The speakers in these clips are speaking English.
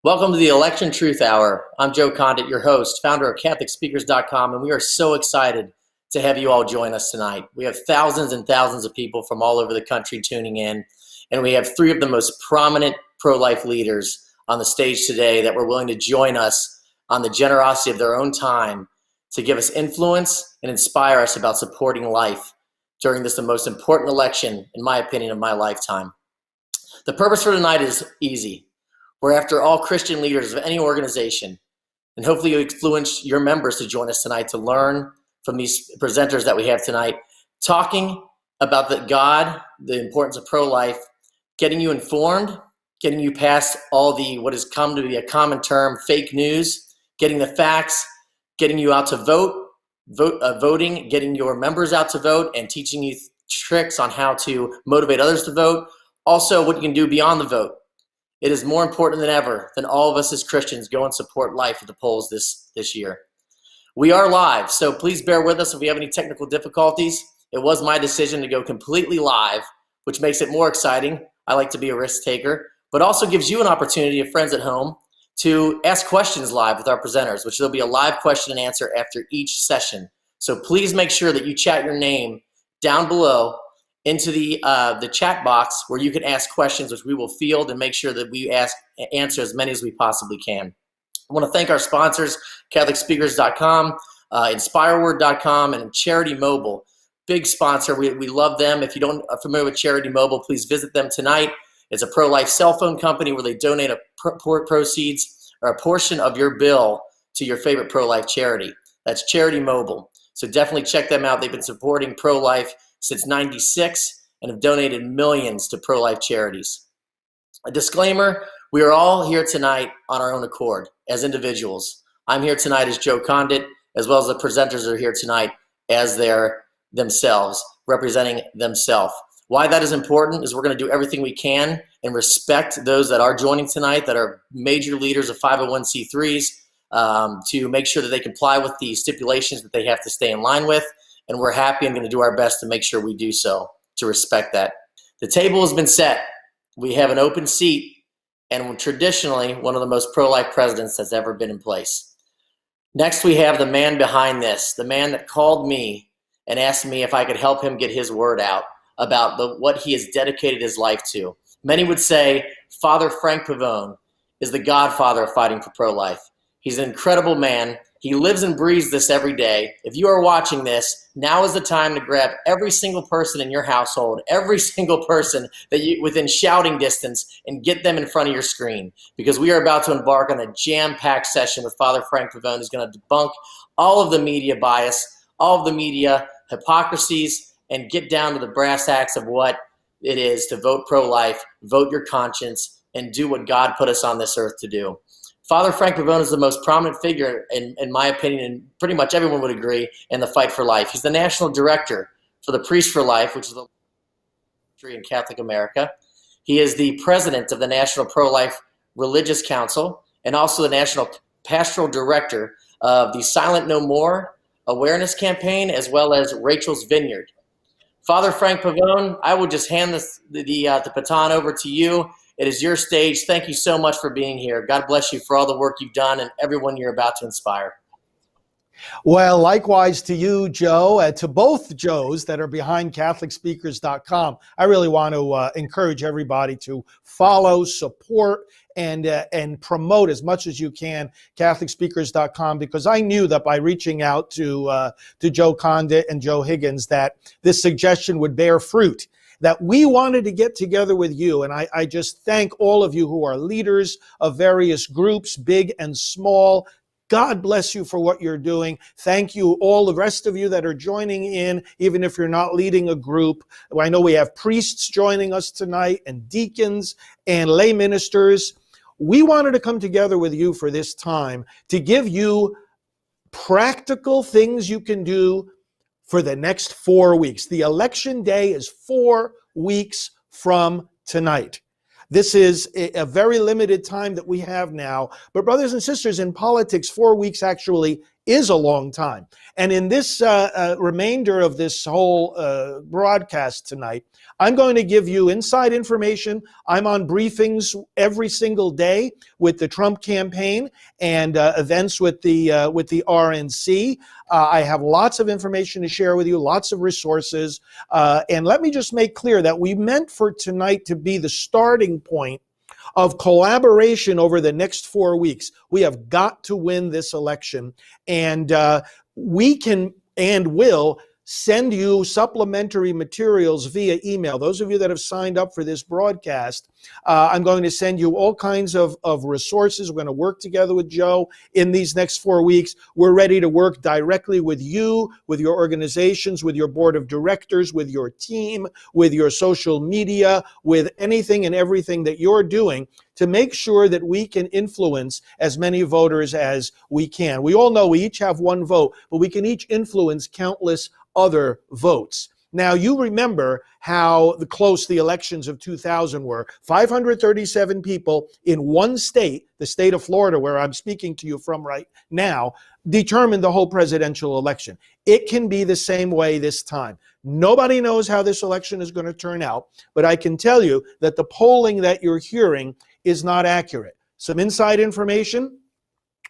Welcome to the Election Truth Hour. I'm Joe Condit, your host, founder of CatholicSpeakers.com, and we are so excited to have you all join us tonight. We have thousands and thousands of people from all over the country tuning in, and we have three of the most prominent pro-life leaders on the stage today that were willing to join us on the generosity of their own time to give us influence and inspire us about supporting life during this, the most important election, in my opinion, of my lifetime. The purpose for tonight is easy. We're after all Christian leaders of any organization, and hopefully you influence your members to join us tonight to learn from these presenters that we have tonight, talking about the importance of pro-life, getting you informed, getting you past all what has come to be a common term, fake news, getting the facts, getting you out to voting, getting your members out to vote, and teaching you tricks on how to motivate others to vote. Also, what you can do beyond the vote. It is more important than ever than all of us as Christians go and support life at the polls this year. We are live, so please bear with us if we have any technical difficulties. It was my decision to go completely live, which makes it more exciting. I like to be a risk taker, but also gives you an opportunity of friends at home to ask questions live with our presenters, which there'll be a live question and answer after each session. So please make sure that you chat your name down below into the chat box where you can ask questions, which we will field and make sure that we answer as many as we possibly can. I want to thank our sponsors, CatholicSpeakers.com, InspireWord.com, and Charity Mobile. Big sponsor. We love them. If you don't are familiar with Charity Mobile, please visit them tonight. It's a pro-life cell phone company where they donate proceeds or a portion of your bill to your favorite pro-life charity. That's Charity Mobile. So definitely check them out. They've been supporting pro-life since '96 and have donated millions to pro-life charities. A disclaimer, we are all here tonight on our own accord as individuals. I'm here tonight as Joe Condit, as well as the presenters are here tonight as themselves, representing themselves. Why that is important is we're going to do everything we can and respect those that are joining tonight that are major leaders of 501c3s to make sure that they comply with the stipulations that they have to stay in line with. And we're happy and going to do our best to make sure we do so, to respect that. The table has been set. We have an open seat, and traditionally one of the most pro-life presidents that's ever been in place. Next, we have the man behind this, the man that called me and asked me if I could help him get his word out about what he has dedicated his life to. Many would say Father Frank Pavone is the godfather of fighting for pro-life. He's an incredible man. He lives and breathes this every day. If you are watching this, now is the time to grab every single person in your household, every single person that you within shouting distance, and get them in front of your screen, because we are about to embark on a jam-packed session with Father Frank Pavone, who's going to debunk all of the media bias, all of the media hypocrisies, and get down to the brass tacks of what it is to vote pro-life, vote your conscience, and do what God put us on this earth to do. Father Frank Pavone is the most prominent figure, in my opinion, and pretty much everyone would agree, in the fight for life. He's the national director for the Priests for Life, which is the ministry in Catholic America. He is the president of the National Pro-Life Religious Council and also the national pastoral director of the Silent No More awareness campaign, as well as Rachel's Vineyard. Father Frank Pavone, I will just hand the baton over to you. It is your stage. Thank you so much for being here. God bless you for all the work you've done and everyone you're about to inspire. Well, likewise to you, Joe, to both Joes that are behind CatholicSpeakers.com. I really want to encourage everybody to follow, support, and promote as much as you can CatholicSpeakers.com, because I knew that by reaching out to Joe Condit and Joe Higgins that this suggestion would bear fruit, that we wanted to get together with you. And I just thank all of you who are leaders of various groups, big and small. God bless you for what you're doing. Thank you, all the rest of you that are joining in, even if you're not leading a group. I know we have priests joining us tonight, and deacons and lay ministers. We wanted to come together with you for this time to give you practical things you can do for the next 4 weeks. The election day is 4 weeks from tonight. This is a very limited time that we have now. But brothers and sisters, in politics, 4 weeks actually is a long time. And in this remainder of this whole broadcast tonight, I'm going to give you inside information. I'm on briefings every single day with the Trump campaign and events with the RNC. I have lots of information to share with you, lots of resources. And let me just make clear that we meant for tonight to be the starting point of collaboration over the next 4 weeks. We have got to win this election, and we can and will send you supplementary materials via email. Those of you that have signed up for this broadcast, I'm going to send you all kinds of resources. We're going to work together with Joe in these next 4 weeks. We're ready to work directly with you, with your organizations, with your board of directors, with your team, with your social media, with anything and everything that you're doing to make sure that we can influence as many voters as we can. We all know we each have one vote, but we can each influence countless other votes. Now, you remember how close the elections of 2000 were. 537 people in one state, the state of Florida, where I'm speaking to you from right now, determined the whole presidential election. It can be the same way this time. Nobody knows how this election is going to turn out, but I can tell you that the polling that you're hearing is not accurate. Some inside information: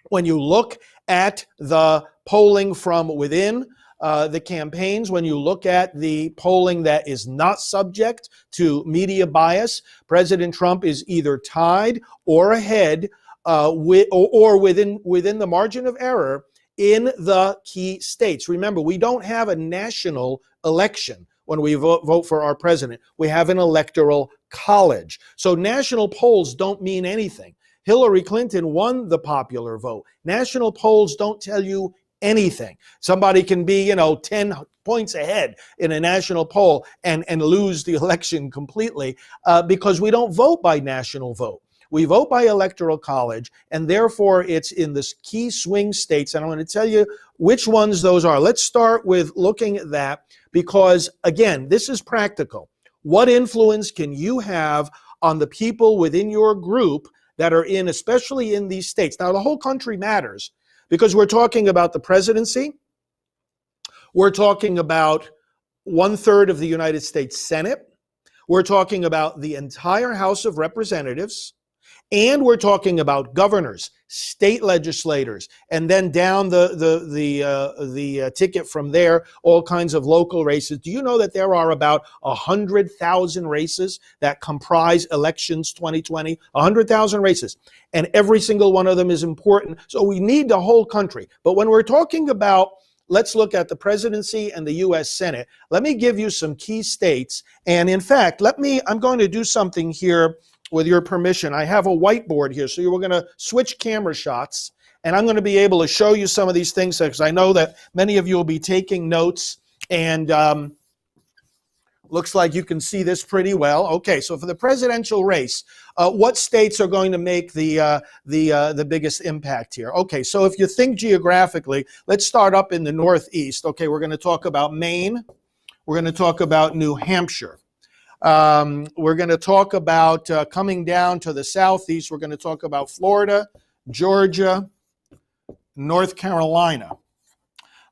when you look at the polling from within the campaigns, when you look at the polling that is not subject to media bias, President Trump is either tied or ahead or within the margin of error in the key states. Remember, we don't have a national election when we vote for our president. We have an electoral college. So national polls don't mean anything. Hillary Clinton won the popular vote. National polls don't tell you anything. Somebody can be, 10 points ahead in a national poll and lose the election completely because we don't vote by national vote. We vote by electoral college, and therefore it's in the key swing states. And I'm going to tell you which ones those are. Let's start with looking at that because, again, this is practical. What influence can you have on the people within your group that are in, especially in these states? Now, the whole country matters because we're talking about the presidency. We're talking about 1/3 of the United States Senate. We're talking about the entire House of Representatives. And we're talking about governors, state legislators, and then down the ticket from there, all kinds of local races. Do you know that there are about 100,000 races that comprise elections 2020? 100,000 races. And every single one of them is important. So we need the whole country. But when we're talking about, let's look at the presidency and the U.S. Senate, let me give you some key states. And in fact, I'm going to do something here with your permission. I have a whiteboard here, so we're going to switch camera shots, and I'm going to be able to show you some of these things because I know that many of you will be taking notes, and looks like you can see this pretty well. Okay, so for the presidential race, what states are going to make the biggest impact here? Okay, so if you think geographically, let's start up in the Northeast. Okay, we're going to talk about Maine. We're going to talk about New Hampshire. We're going to talk about coming down to the Southeast. We're going to talk about Florida, Georgia, North Carolina.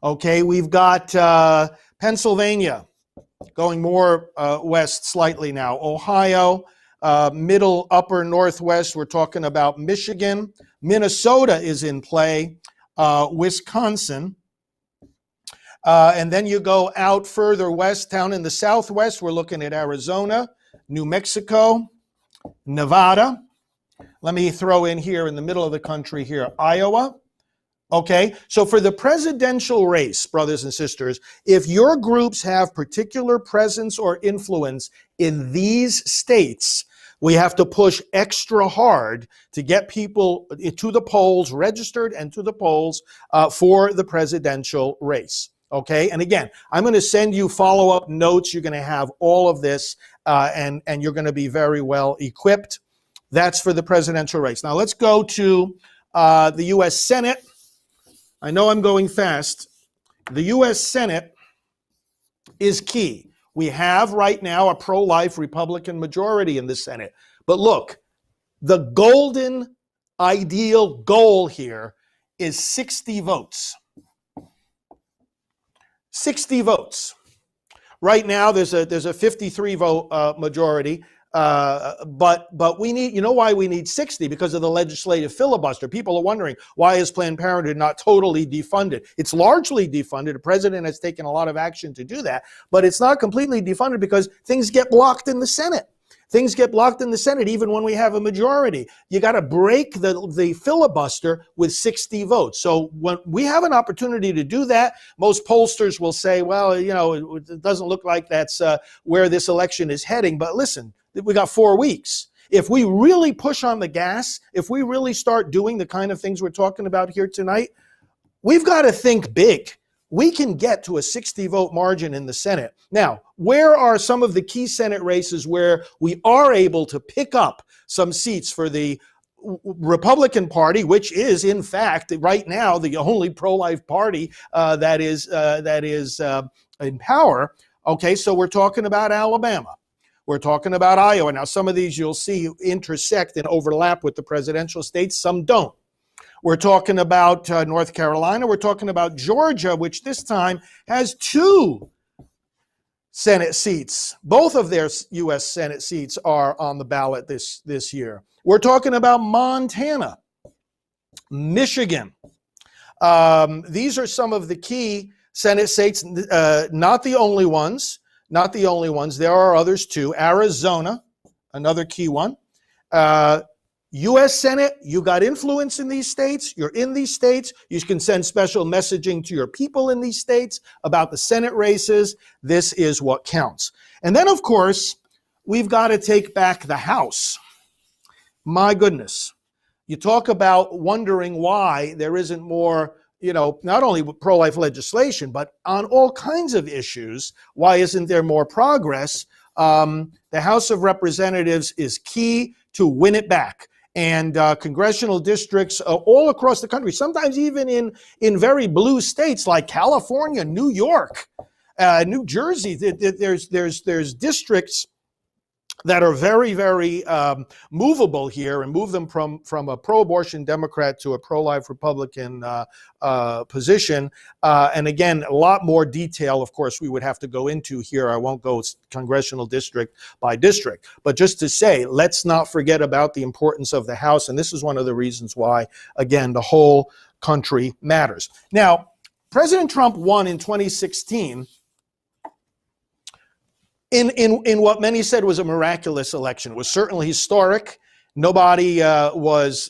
Okay, we've got Pennsylvania going more west slightly now. Ohio, middle, upper Northwest. We're talking about Michigan. Minnesota is in play. Wisconsin. And then you go out further west, down in the Southwest, we're looking at Arizona, New Mexico, Nevada. Let me throw in here in the middle of the country here, Iowa. Okay, so for the presidential race, brothers and sisters, if your groups have particular presence or influence in these states, we have to push extra hard to get people to the polls, registered and to the polls for the presidential race. Okay, and again, I'm going to send you follow-up notes. You're going to have all of this, and you're going to be very well equipped. That's for the presidential race. Now let's go to the U.S. Senate. I know I'm going fast. The U.S. Senate is key. We have right now a pro-life Republican majority in the Senate. But look, the golden ideal goal here is 60 votes. 60 votes. Right now, there's a 53 vote majority, but we need, you know why we need 60? Because of the legislative filibuster. People are wondering, why is Planned Parenthood not totally defunded? It's largely defunded. The president has taken a lot of action to do that, but it's not completely defunded because things get blocked in the Senate. Things get blocked in the Senate even when we have a majority. You got to break the filibuster with 60 votes. So when we have an opportunity to do that, most pollsters will say, well, you know, it doesn't look like that's where this election is heading. But listen, we got 4 weeks. If we really push on the gas, if we really start doing the kind of things we're talking about here tonight, we've got to think big. We can get to a 60 vote margin in the Senate. Now, where are some of the key Senate races where we are able to pick up some seats for the Republican Party, which is, in fact, right now the only pro-life party that is in power? Okay, so we're talking about Alabama. We're talking about Iowa. Now, some of these you'll see intersect and overlap with the presidential states. Some don't. We're talking about North Carolina. We're talking about Georgia, which this time has 2 Senate seats. Both of their U.S. Senate seats are on the ballot this year. We're talking about Montana, Michigan. These are some of the key Senate states, not the only ones. Not the only ones. There are others too. Arizona, another key one. U.S. Senate, you got influence in these states. You're in these states. You can send special messaging to your people in these states about the Senate races. This is what counts. And then, of course, we've got to take back the House. My goodness. You talk about wondering why there isn't more, you know, not only pro-life legislation, but on all kinds of issues. Why isn't there more progress? The House of Representatives is key to win it back. And congressional districts all across the country, sometimes even in very blue states like California, New York, New Jersey, there's districts that are very, very movable here, and move them from a pro-abortion Democrat to a pro-life Republican position. And again, a lot more detail, of course, we would have to go into here. I won't go congressional district by district. But just to say, let's not forget about the importance of the House. And this is one of the reasons why, again, the whole country matters. Now, President Trump won in 2016 in what many said was a miraculous election. It was certainly historic. Nobody was,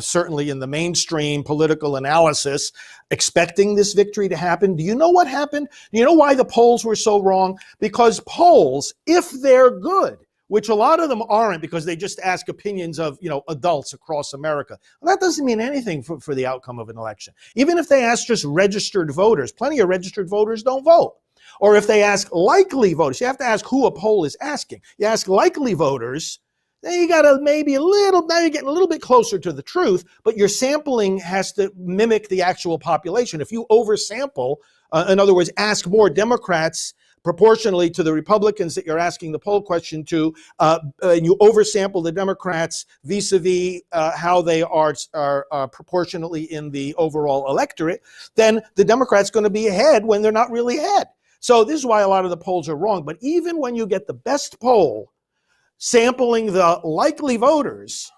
certainly in the mainstream political analysis expecting this victory to happen. Do you know what happened? Do you know why the polls were so wrong? Because polls, if they're good, which a lot of them aren't because they just ask opinions of, adults across America. Well, that doesn't mean anything for the outcome of an election. Even if they ask just registered voters, plenty of registered voters don't vote. Or if they ask likely voters, you have to ask who a poll is asking. You ask likely voters, then you got to now you're getting a little bit closer to the truth, but your sampling has to mimic the actual population. If you oversample, in other words, ask more Democrats proportionally to the Republicans that you're asking the poll question to, and you oversample the Democrats vis-a-vis how they are proportionately in the overall electorate, then the Democrats going to be ahead when they're not really ahead. So this is why a lot of the polls are wrong. But even when you get the best poll sampling the likely voters,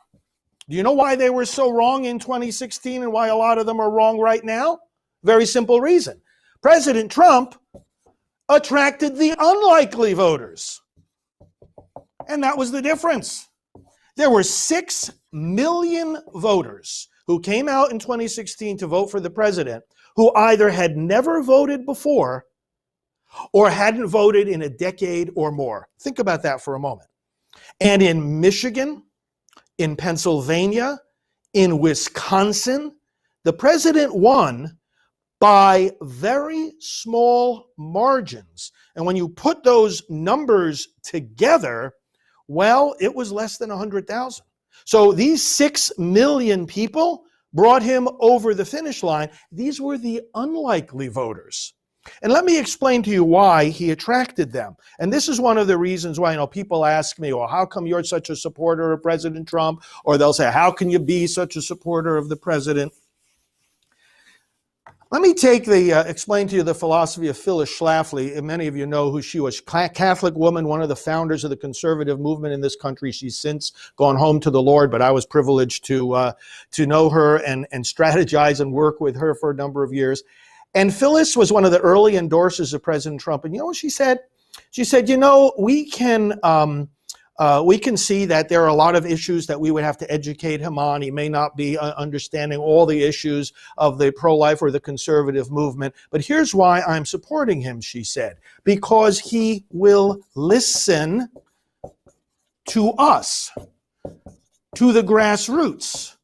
do you know why they were so wrong in 2016 and why a lot of them are wrong right now? Very simple reason. President Trump attracted the unlikely voters. And that was the difference. There were 6 million voters who came out in 2016 to vote for the president who either had never voted before or hadn't voted in a decade or more. Think about that for a moment. And in Michigan, in Pennsylvania, in Wisconsin, the president won by very small margins. And when you put those numbers together, well, it was less than 100,000. So these 6 million people brought him over the finish line. These were the unlikely voters. And let me explain to you why he attracted them. And this is one of the reasons why, people ask me, well, how come you're such a supporter of President Trump? Or they'll say, how can you be such a supporter of the president? Let me explain to you the philosophy of Phyllis Schlafly. And many of you know who she was. Catholic woman, one of the founders of the conservative movement in this country. She's since gone home to the Lord, but I was privileged to know her and strategize and work with her for a number of years. And Phyllis was one of the early endorsers of President Trump. And you know what she said? She said, we can see that there are a lot of issues that we would have to educate him on. He may not be understanding all the issues of the pro-life or the conservative movement. But here's why I'm supporting him, she said. Because he will listen to us, to the grassroots.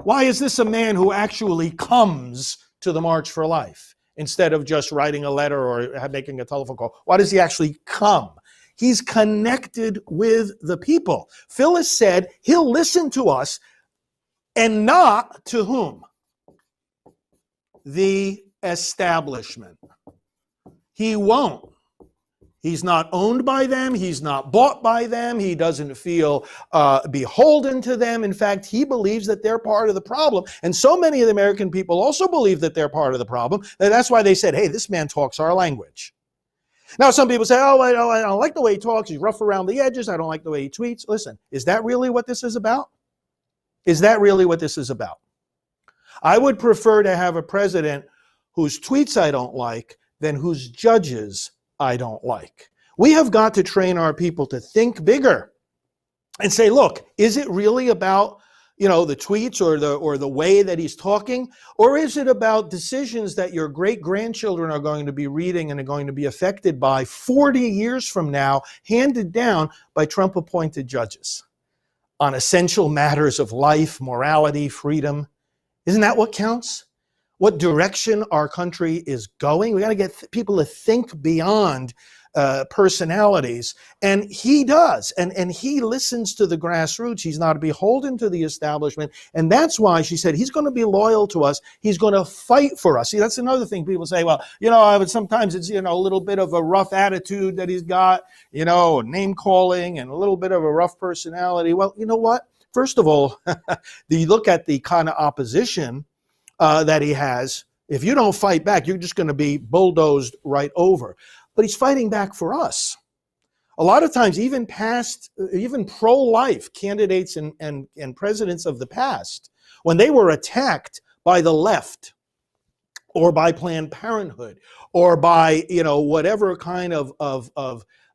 Why is this a man who actually comes to the March for Life instead of just writing a letter or making a telephone call? Why does he actually come? He's connected with the people. Phyllis said he'll listen to us, and not to whom? The establishment. He won't. He's not owned by them. He's not bought by them. He doesn't feel beholden to them. In fact, he believes that they're part of the problem. And so many of the American people also believe that they're part of the problem. And that's why they said, hey, this man talks our language. Now, some people say, I don't like the way he talks. He's rough around the edges. I don't like the way he tweets. Listen, is that really what this is about? Is that really what this is about? I would prefer to have a president whose tweets I don't like than whose judges I don't like. We have got to train our people to think bigger and say, look, is it really about the tweets or the way that he's talking? Or is it about decisions that your great-grandchildren are going to be reading and are going to be affected by 40 years from now, handed down by Trump-appointed judges on essential matters of life, morality, freedom? Isn't that what counts? What direction our country is going? We got to get people to think beyond personalities, and he does, and he listens to the grassroots. He's not beholden to the establishment, and that's why she said he's going to be loyal to us. He's going to fight for us. See, that's another thing. People say, well, sometimes it's a little bit of a rough attitude that he's got, name calling and a little bit of a rough personality. Well, you know what? First of all, you look at the kind of opposition that he has. If you don't fight back, you're just going to be bulldozed right over. But he's fighting back for us. A lot of times, even pro-life candidates and presidents of the past, when they were attacked by the left or by Planned Parenthood or by whatever kind of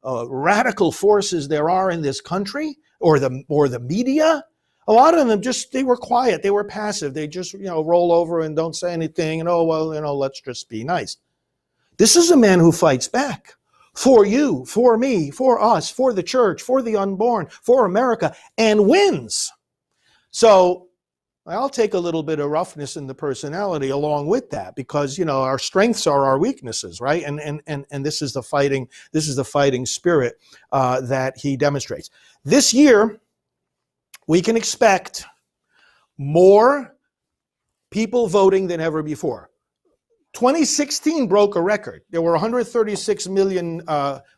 radical forces there are in this country or the media, a lot of them they were quiet, they were passive, they just roll over and don't say anything and let's just be nice. This is a man who fights back for you, for me, for us, for the church, for the unborn, for America, and wins. So I'll take a little bit of roughness in the personality along with that, because our strengths are our weaknesses, right? And this is the fighting spirit that he demonstrates. This year, we can expect more people voting than ever before. 2016 broke a record. There were 136 million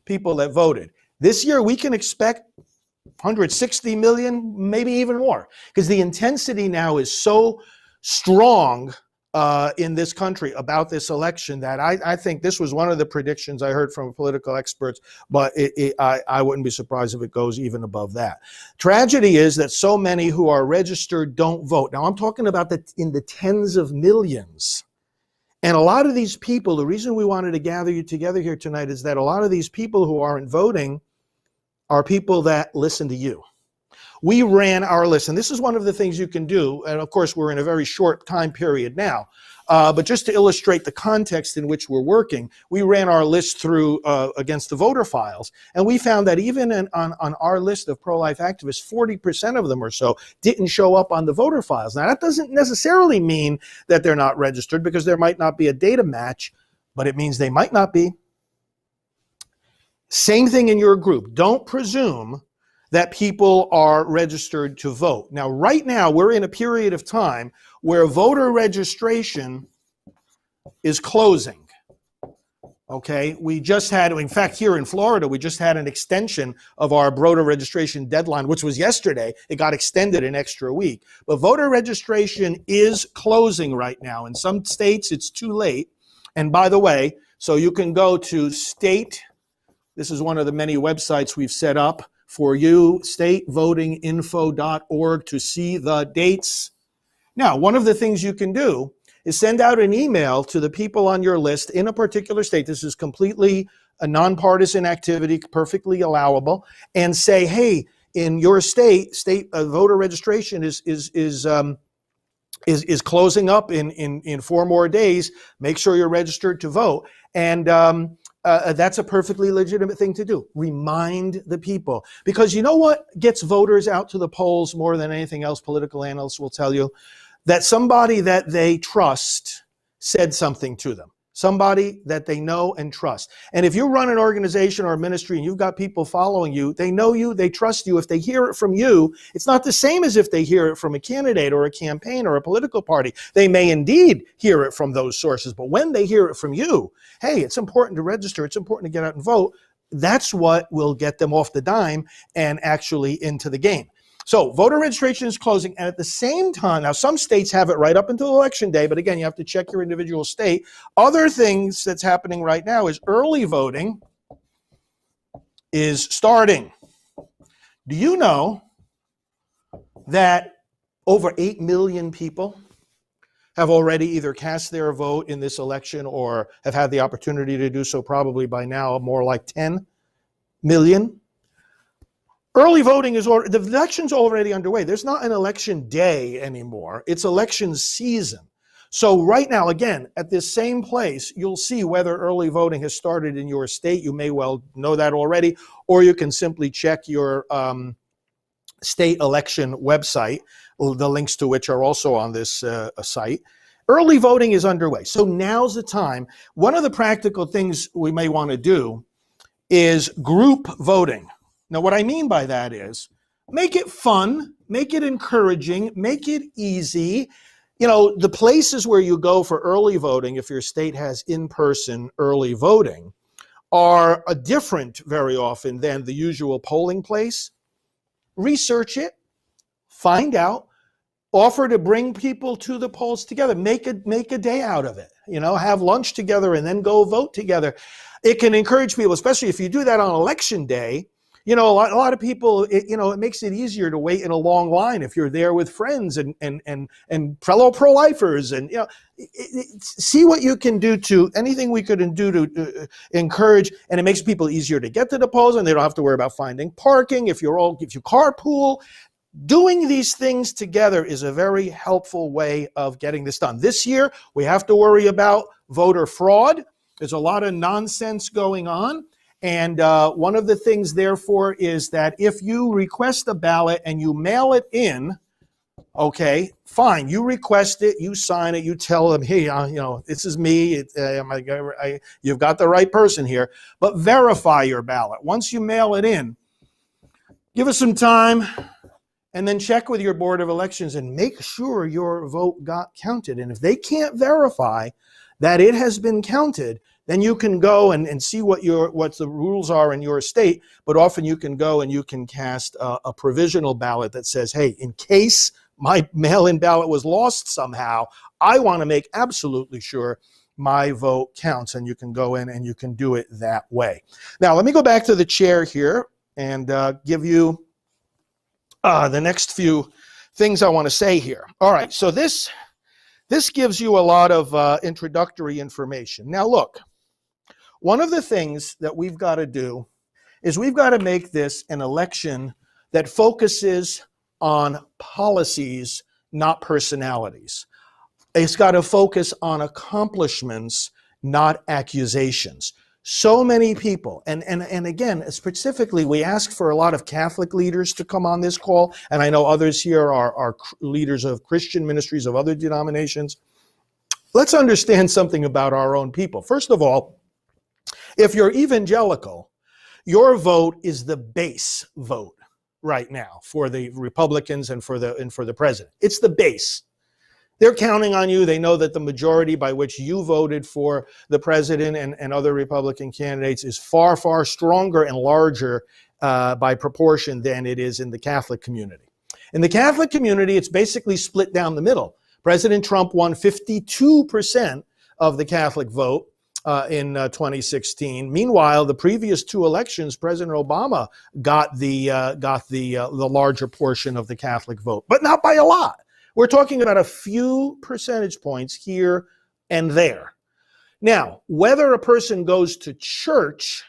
people that voted. This year, we can expect 160 million, maybe even more, because the intensity now is so strong in this country about this election that I think this was one of the predictions I heard from political experts, but I wouldn't be surprised if it goes even above that. Tragedy is that so many who are registered don't vote. Now, I'm talking about in the tens of millions. And a lot of these people, the reason we wanted to gather you together here tonight is that a lot of these people who aren't voting are people that listen to you. We ran our list, and this is one of the things you can do, and of course we're in a very short time period now, but just to illustrate the context in which we're working, we ran our list through against the voter files, and we found that even on our list of pro-life activists, 40% of them or so didn't show up on the voter files. Now, that doesn't necessarily mean that they're not registered, because there might not be a data match, but it means they might not be. Same thing in your group. Don't presume that people are registered to vote. Now, right now, we're in a period of time where voter registration is closing. Okay, we just had, in fact, here in Florida, we just had an extension of our voter registration deadline, which was yesterday. It got extended an extra week. But voter registration is closing right now. In some states, it's too late. And by the way, so you can go to this is one of the many websites we've set up for you, statevotinginfo.org, to see the dates. Now, one of the things you can do is send out an email to the people on your list in a particular state. This is completely a nonpartisan activity, perfectly allowable, and say, hey, in your state voter registration is closing up in 4 more days. Make sure you're registered to vote. And that's a perfectly legitimate thing to do. Remind the people. Because you know what gets voters out to the polls more than anything else, political analysts will tell you? That somebody that they trust said something to them. Somebody that they know and trust. And if you run an organization or a ministry and you've got people following you, they know you, they trust you. If they hear it from you, it's not the same as if they hear it from a candidate or a campaign or a political party. They may indeed hear it from those sources, but when they hear it from you, hey, it's important to register, it's important to get out and vote, that's what will get them off the dime and actually into the game. So voter registration is closing, and at the same time, now some states have it right up until Election Day, but again, you have to check your individual state. Other things that's happening right now is early voting is starting. Do you know that over 8 million people have already either cast their vote in this election or have had the opportunity to do so probably by now, more like 10 million? Early voting the election's already underway. There's not an election day anymore. It's election season. So right now, again, at this same place, you'll see whether early voting has started in your state. You may well know that already, or you can simply check your state election website, the links to which are also on this site. Early voting is underway. So now's the time. One of the practical things we may want to do is group voting. Now, what I mean by that is make it fun, make it encouraging, make it easy. You know, the places where you go for early voting, if your state has in-person early voting, are different very often than the usual polling place. Research it, find out, offer to bring people to the polls together, make a day out of it. You know, have lunch together and then go vote together. It can encourage people, especially if you do that on election day. You know, a lot of people, it makes it easier to wait in a long line if you're there with friends and fellow pro-lifers, and see what you can do anything we could do to encourage, and it makes people easier to get to the polls, and they don't have to worry about finding parking if you carpool. Doing these things together is a very helpful way of getting this done. This year, we have to worry about voter fraud. There's a lot of nonsense going on. And one of the things, therefore, is that if you request a ballot and you mail it in, okay, fine. You request it, you sign it, you tell them, hey, this is me. You've got the right person here. But verify your ballot. Once you mail it in, give us some time, and then check with your Board of Elections and make sure your vote got counted. And if they can't verify that it has been counted, then you can go and see what the rules are in your state. But often you can go and you can cast a provisional ballot that says, hey, in case my mail-in ballot was lost somehow, I want to make absolutely sure my vote counts. And you can go in and you can do it that way. Now, let me go back to the chair here and give you the next few things I want to say here. All right, so this gives you a lot of introductory information. Now, look. One of the things that we've got to do is we've got to make this an election that focuses on policies, not personalities. It's got to focus on accomplishments, not accusations. So many people, and again, specifically, we ask for a lot of Catholic leaders to come on this call, and I know others here are leaders of Christian ministries of other denominations. Let's understand something about our own people. First of all, if you're evangelical, your vote is the base vote right now for the Republicans and for the president. It's the base. They're counting on you. They know that the majority by which you voted for the president and other Republican candidates is far, far stronger and larger by proportion than it is in the Catholic community. In the Catholic community, it's basically split down the middle. President Trump won 52% of the Catholic vote in 2016. Meanwhile, the previous two elections, President Obama got the larger portion of the Catholic vote, but not by a lot. We're talking about a few percentage points here and there. Now, whether a person goes to church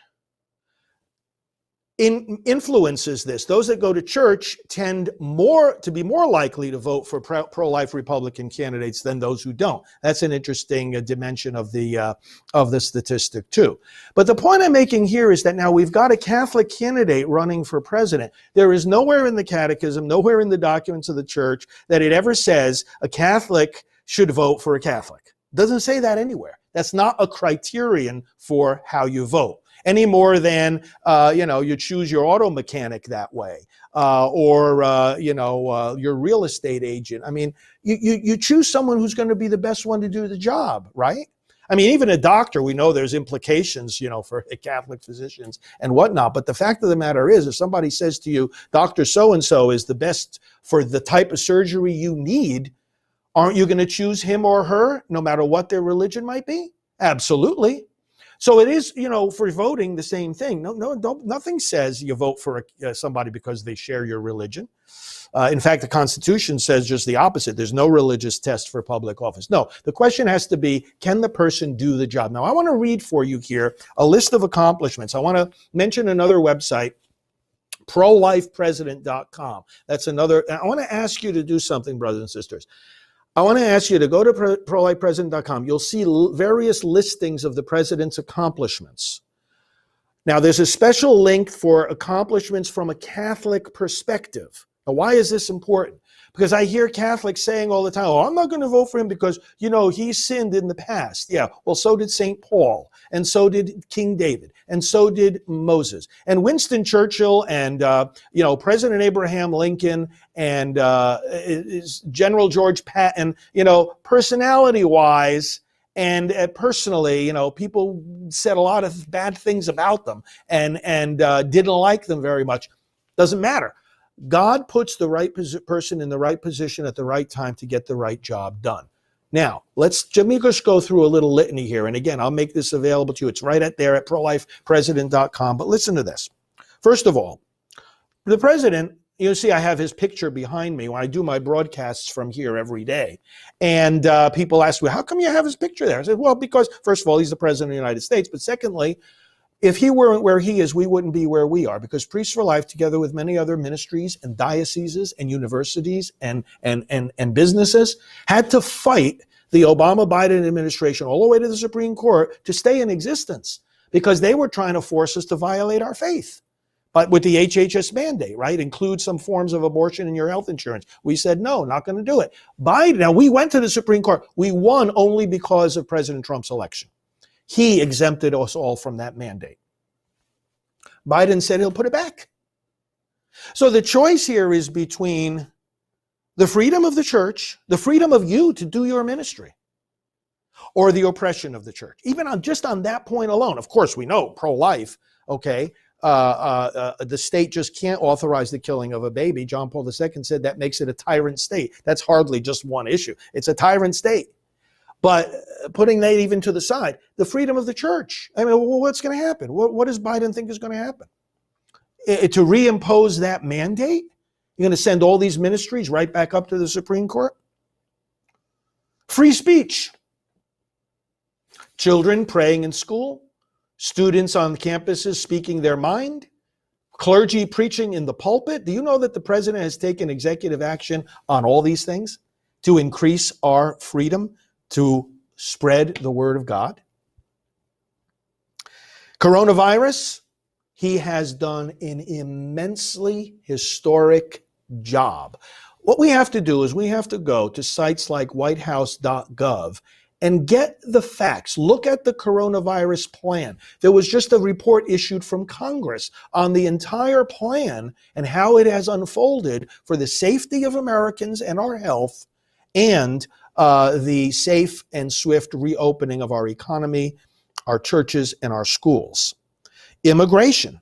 influences this. Those that go to church tend to be more likely to vote for pro-life Republican candidates than those who don't. That's an interesting dimension of the statistic too. But the point I'm making here is that now we've got a Catholic candidate running for president. There is nowhere in the catechism, nowhere in the documents of the church that it ever says a Catholic should vote for a Catholic. It doesn't say that anywhere. That's not a criterion for how you vote. Any more than, you choose your auto mechanic that way, or your real estate agent. I mean, you choose someone who's going to be the best one to do the job, right? I mean, even a doctor, we know there's implications, for Catholic physicians and whatnot. But the fact of the matter is, if somebody says to you, Dr. So-and-so is the best for the type of surgery you need, aren't you going to choose him or her, no matter what their religion might be? Absolutely. So it is, for voting, the same thing. Nothing says you vote for somebody because they share your religion. In fact, the Constitution says just the opposite. There's no religious test for public office. No, the question has to be, can the person do the job? Now, I want to read for you here a list of accomplishments. I want to mention another website, prolifepresident.com. That's another. I want to ask you to do something, brothers and sisters. I want to ask you to go to prolifepresident.com. You'll see various listings of the president's accomplishments. Now, there's a special link for accomplishments from a Catholic perspective. Now, why is this important? Because I hear Catholics saying all the time, oh, I'm not going to vote for him because, he sinned in the past. Yeah, well, so did St. Paul, and so did King David, and so did Moses. And Winston Churchill and, President Abraham Lincoln and General George Patton, personality-wise and personally, people said a lot of bad things about them and didn't like them very much. Doesn't matter. God puts the right person in the right position at the right time to get the right job done. Now, let me just go through a little litany here. And again, I'll make this available to you. It's right at there at prolifepresident.com. But listen to this. First of all, the president, you see I have his picture behind me when I do my broadcasts from here every day. And people ask me, how come you have his picture there? I said, well, because first of all, he's the president of the United States. But secondly, if he weren't where he is, we wouldn't be where we are, because Priests for Life, together with many other ministries and dioceses and universities and businesses, had to fight the Obama-Biden administration all the way to the Supreme Court to stay in existence, because they were trying to force us to violate our faith. But with the HHS mandate, right, include some forms of abortion in your health insurance. We said, no, not going to do it. Biden, now we went to the Supreme Court. We won only because of President Trump's election. He exempted us all from that mandate. Biden said he'll put it back. So the choice here is between the freedom of the church, the freedom of you to do your ministry, or the oppression of the church. Even just on that point alone, of course, we know pro-life, okay, the state just can't authorize the killing of a baby. John Paul II said that makes it a tyrant state. That's hardly just one issue. It's a tyrant state. But putting that even to the side, the freedom of the church. I mean, well, what's going to happen? What does Biden think is going to happen? To reimpose that mandate? You're going to send all these ministries right back up to the Supreme Court? Free speech. Children praying in school. Students on campuses speaking their mind. Clergy preaching in the pulpit. Do you know that the president has taken executive action on all these things to increase our freedom to spread the word of God? Coronavirus, he has done an immensely historic job. What we have to do is we have to go to sites like whitehouse.gov and get the facts. Look at the coronavirus plan. There was just a report issued from Congress on the entire plan and how it has unfolded for the safety of Americans and our health, and the safe and swift reopening of our economy, our churches, and our schools. Immigration.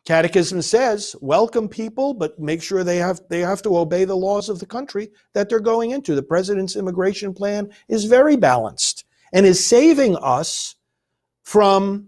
Catechism says, welcome people, but make sure they have to obey the laws of the country that they're going into. The president's immigration plan is very balanced and is saving us from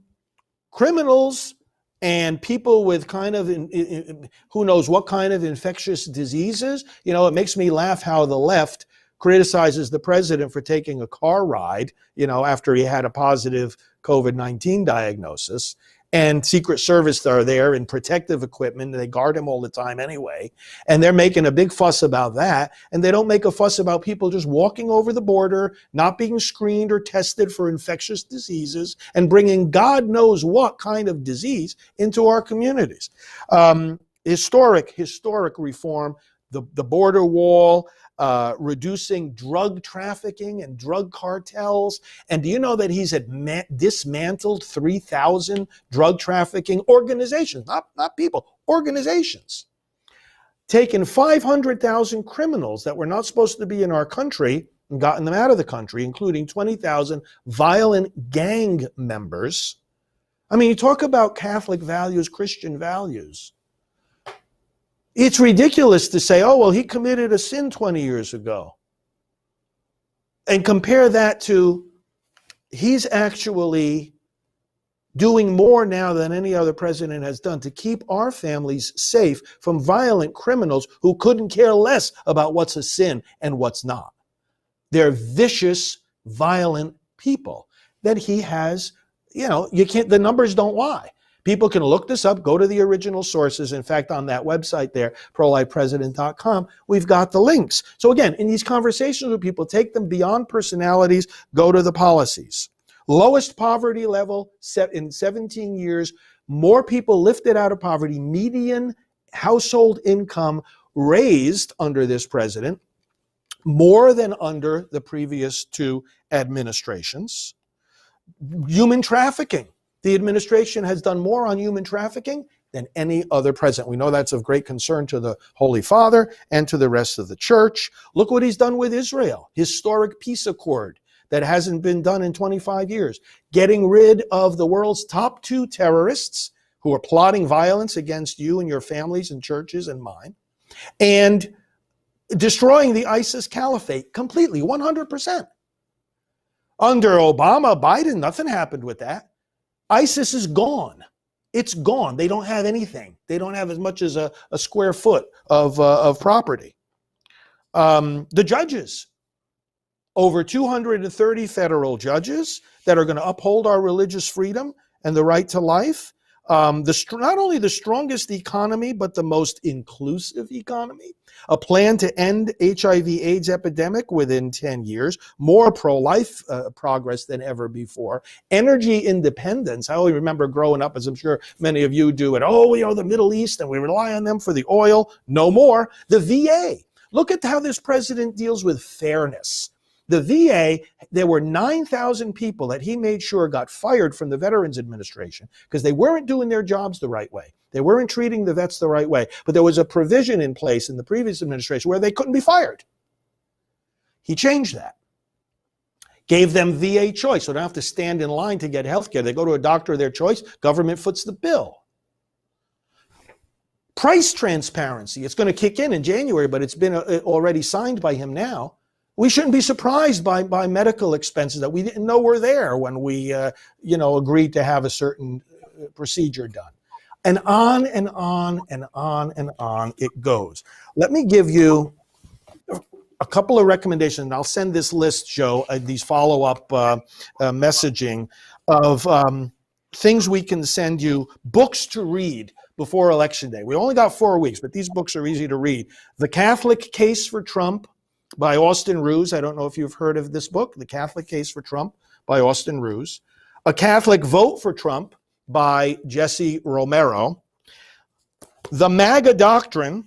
criminals and people with kind of, who knows what kind of infectious diseases. You know, it makes me laugh how the left criticizes the president for taking a car ride, after he had a positive COVID-19 diagnosis. And Secret Service are there in protective equipment. They guard him all the time anyway. And they're making a big fuss about that. And they don't make a fuss about people just walking over the border, not being screened or tested for infectious diseases, and bringing God knows what kind of disease into our communities. Historic reform, the border wall, reducing drug trafficking and drug cartels. And do you know that he's dismantled 3,000 drug trafficking organizations, not people, organizations. Taken 500,000 criminals that were not supposed to be in our country and gotten them out of the country, including 20,000 violent gang members. I mean, you talk about Catholic values, Christian values. It's ridiculous to say, oh, well, he committed a sin 20 years ago. And compare that to, he's actually doing more now than any other president has done to keep our families safe from violent criminals who couldn't care less about what's a sin and what's not. They're vicious, violent people that he has, the numbers don't lie. People can look this up, go to the original sources. In fact, on that website there, prolifepresident.com, we've got the links. So again, in these conversations with people, take them beyond personalities, go to the policies. Lowest poverty level set in 17 years, more people lifted out of poverty, median household income raised under this president, more than under the previous two administrations. Human trafficking. The administration has done more on human trafficking than any other president. We know that's of great concern to the Holy Father and to the rest of the church. Look what he's done with Israel. Historic peace accord that hasn't been done in 25 years. Getting rid of the world's top 2 terrorists who are plotting violence against you and your families and churches and mine. And destroying the ISIS caliphate completely, 100%. Under Obama, Biden, nothing happened with that. ISIS is gone. It's gone. They don't have anything. They don't have as much as a square foot of property. The judges, over 230 federal judges that are going to uphold our religious freedom and the right to life. Not only the strongest economy, but the most inclusive economy. A plan to end HIV/AIDS epidemic within 10 years. More pro-life progress than ever before. Energy independence. I only remember growing up, as I'm sure many of you do, the Middle East, and we rely on them for the oil. No more. The VA. Look at how this president deals with fairness. The VA, there were 9,000 people that he made sure got fired from the Veterans Administration because they weren't doing their jobs the right way. They weren't treating the vets the right way. But there was a provision in place in the previous administration where they couldn't be fired. He changed that. Gave them VA choice, so they don't have to stand in line to get health care. They go to a doctor of their choice, government foots the bill. Price transparency, it's going to kick in January, but it's been already signed by him now. We shouldn't be surprised by medical expenses that we didn't know were there when we, agreed to have a certain procedure done. And on and on and on and on it goes. Let me give you a couple of recommendations, and I'll send this list, Joe, these follow-up messaging of things we can send you, books to read before Election Day. We only got 4 weeks, but these books are easy to read. The Catholic Case for Trump by Austin Ruse. I don't know if you've heard of this book, The Catholic Case for Trump by Austin Ruse. A Catholic Vote for Trump by Jesse Romero. The MAGA Doctrine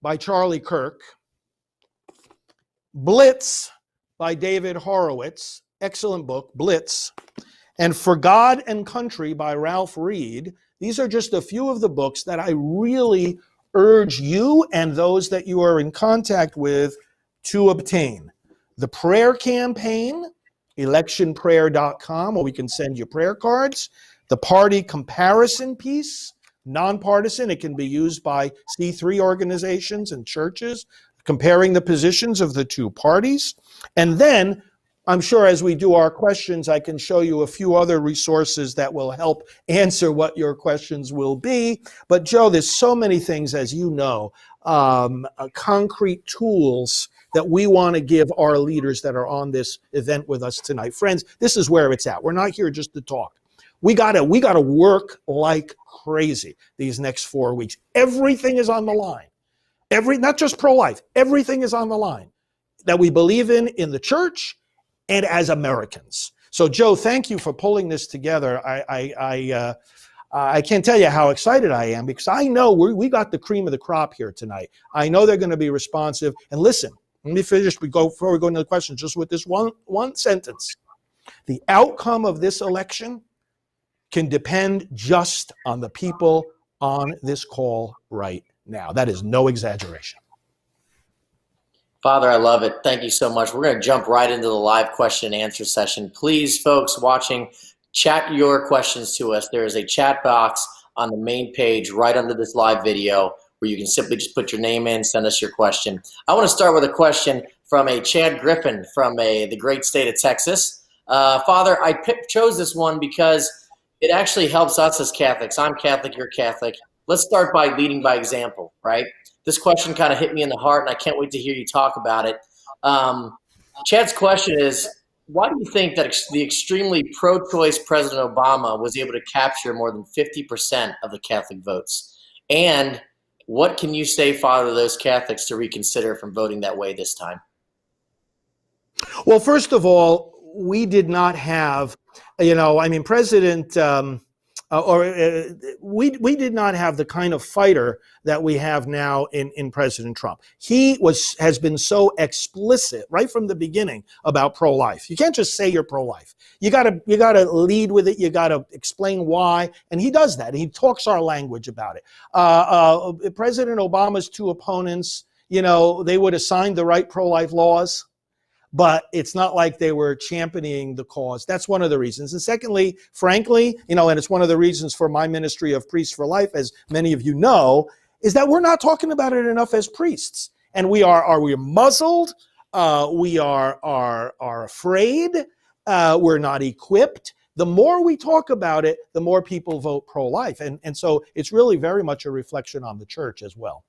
by Charlie Kirk. Blitz by David Horowitz. Excellent book, Blitz. And For God and Country by Ralph Reed. These are just a few of the books that I really urge you and those that you are in contact with to obtain the prayer campaign, electionprayer.com, or we can send you prayer cards, the party comparison piece, nonpartisan. It can be used by C3 organizations and churches, comparing the positions of the two parties. And then I'm sure as we do our questions, I can show you a few other resources that will help answer what your questions will be. But Joe, there's so many things, as you know, concrete tools that we want to give our leaders that are on this event with us tonight. Friends, this is where it's at. We're not here just to talk. We gotta work like crazy these next 4 weeks. Everything is on the line. Not just pro-life, everything is on the line that we believe in the church and as Americans. So Joe, thank you for pulling this together. I can't tell you how excited I am, because I know we got the cream of the crop here tonight. I know they're going to be responsive. And listen, let me finish before we go into the questions, just with this one sentence. The outcome of this election can depend just on the people on this call right now. That is no exaggeration. Father, I love it. Thank you so much. We're going to jump right into the live question and answer session. Please, folks watching, chat your questions to us. There is a chat box on the main page right under this live video where you can simply just put your name in, send us your question. I want to start with a question from a Chad Griffin from the great state of Texas. Father, I chose this one because it actually helps us as Catholics. I'm Catholic, you're Catholic. Let's start by leading by example, right? This question kind of hit me in the heart, and I can't wait to hear you talk about it. Chad's question is, why do you think that the extremely pro-choice President Obama was able to capture more than 50% of the Catholic votes? And what can you say, Father, to those Catholics to reconsider from voting that way this time? Well, first of all, we did not have, President we did not have the kind of fighter that we have now in President Trump. He has been so explicit right from the beginning about pro-life. You can't just say you're pro-life. You gotta lead with it. You gotta explain why, and he does that. He talks our language about it. President Obama's two opponents, they would have signed the right pro-life laws, but it's not like they were championing the cause. That's one of the reasons. And secondly, frankly, and it's one of the reasons for my ministry of Priests for Life, as many of you know, is that we're not talking about it enough as priests. And we are we muzzled? We are afraid? We're not equipped. The more we talk about it, the more people vote pro-life. And so it's really very much a reflection on the church as well.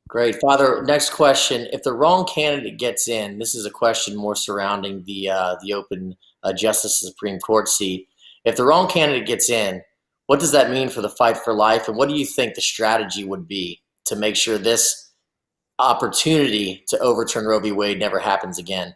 Great. Father, next question. If the wrong candidate gets in, this is a question more surrounding the open Justice Supreme Court seat. If the wrong candidate gets in, what does that mean for the fight for life? And what do you think the strategy would be to make sure this opportunity to overturn Roe v. Wade never happens again?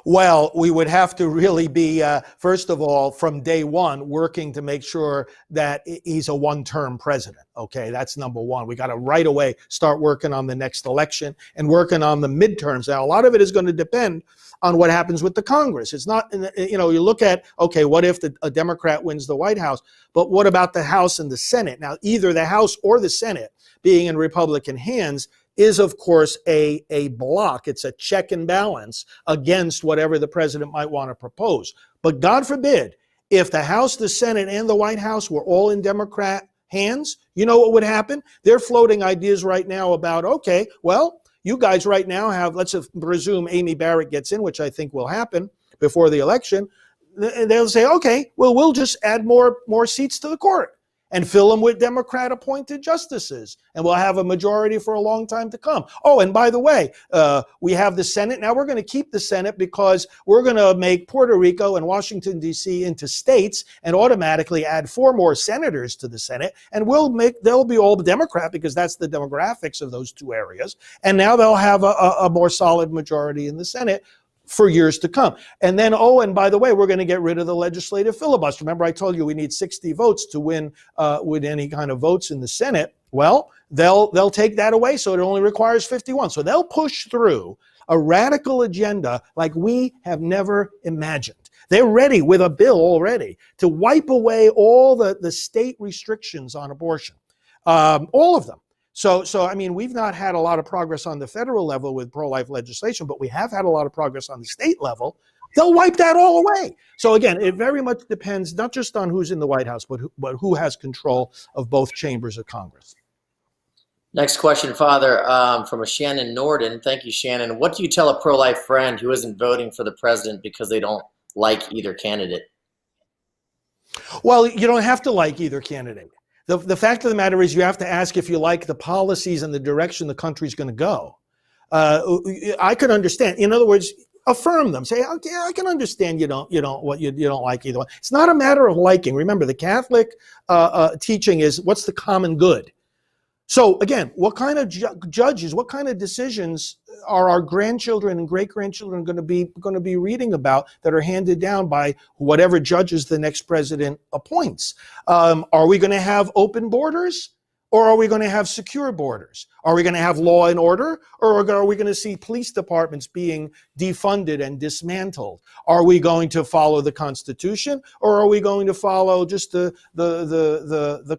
Well, we would have to really be, first of all, from day one, working to make sure that he's a one-term president. Okay, that's number one. We got to right away start working on the next election and working on the midterms. Now, a lot of it is going to depend on what happens with the Congress. It's not, you look at, okay, what if a Democrat wins the White House? But what about the House and the Senate? Now, either the House or the Senate being in Republican hands is, of course, a block. It's a check and balance against whatever the president might want to propose. But God forbid, if the House, the Senate, and the White House were all in Democrat hands, you know what would happen? They're floating ideas right now about, okay, well, you guys right now have, let's presume Amy Barrett gets in, which I think will happen before the election. They'll say, okay, well, we'll just add more seats to the court and fill them with Democrat-appointed justices, and we'll have a majority for a long time to come. Oh, and by the way, we have the Senate. Now we're going to keep the Senate because we're going to make Puerto Rico and Washington, D.C. into states and automatically add 4 more senators to the Senate, and they'll be all Democrat because that's the demographics of those 2 areas, and now they'll have a more solid majority in the Senate for years to come. And then, and by the way, we're going to get rid of the legislative filibuster. Remember, I told you we need 60 votes to win with any kind of votes in the Senate. Well, they'll take that away, so it only requires 51. So they'll push through a radical agenda like we have never imagined. They're ready with a bill already to wipe away all the state restrictions on abortion, all of them. So I mean, we've not had a lot of progress on the federal level with pro-life legislation, but we have had a lot of progress on the state level. They'll wipe that all away. So again, it very much depends not just on who's in the White House, but who has control of both chambers of Congress. Next question, Father, from a Shannon Norden. Thank you, Shannon. What do you tell a pro-life friend who isn't voting for the president because they don't like either candidate? Well, you don't have to like either candidate. The fact of the matter is you have to ask if you like the policies and the direction the country's going to go. I could understand. In other words, affirm them. Say, okay, I can understand you don't like either one. It's not a matter of liking. Remember, the Catholic teaching is what's the common good. So again, what kind of judges, what kind of decisions are our grandchildren and great-grandchildren going to be reading about that are handed down by whatever judges the next president appoints? Are we going to have open borders? Or are we going to have secure borders? Are we going to have law and order? Or are we going to see police departments being defunded and dismantled? Are we going to follow the Constitution? Or are we going to follow just the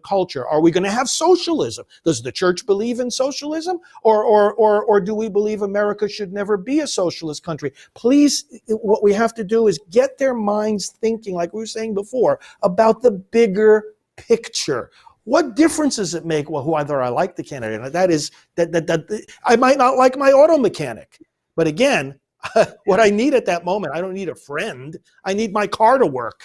culture? Are we going to have socialism? Does the church believe in socialism? Or do we believe America should never be a socialist country? Please, what we have to do is get their minds thinking, like we were saying before, about the bigger picture. What difference does it make? Well, whether I like the candidate, that I might not like my auto mechanic, but again, what I need at that moment, I don't need a friend. I need my car to work.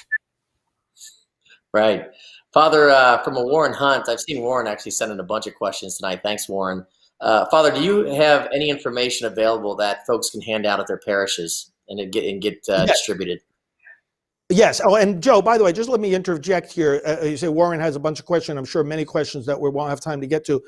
Right, Father. From a Warren Hunt, I've seen Warren actually send in a bunch of questions tonight. Thanks, Warren. Father, do you have any information available that folks can hand out at their parishes and get distributed? Yes. Oh, and Joe, by the way, just let me interject here. You say Warren has a bunch of questions. I'm sure many questions that we won't have time to get to.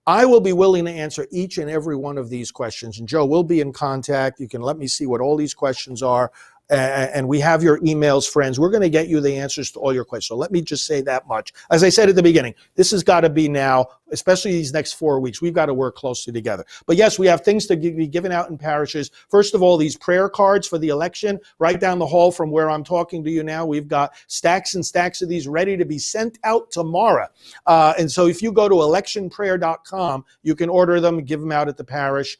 I will be willing to answer each and every one of these questions. And Joe, we'll be in contact. You can let me see what all these questions are. And we have your emails, friends. We're going to get you the answers to all your questions. So let me just say that much. As I said at the beginning, this has got to be now, especially these next 4 weeks. We've got to work closely together. But yes, we have things to be given out in parishes. First of all, these prayer cards for the election, right down the hall from where I'm talking to you now. We've got stacks and stacks of these ready to be sent out tomorrow. And so if you go to electionprayer.com, you can order them and give them out at the parish.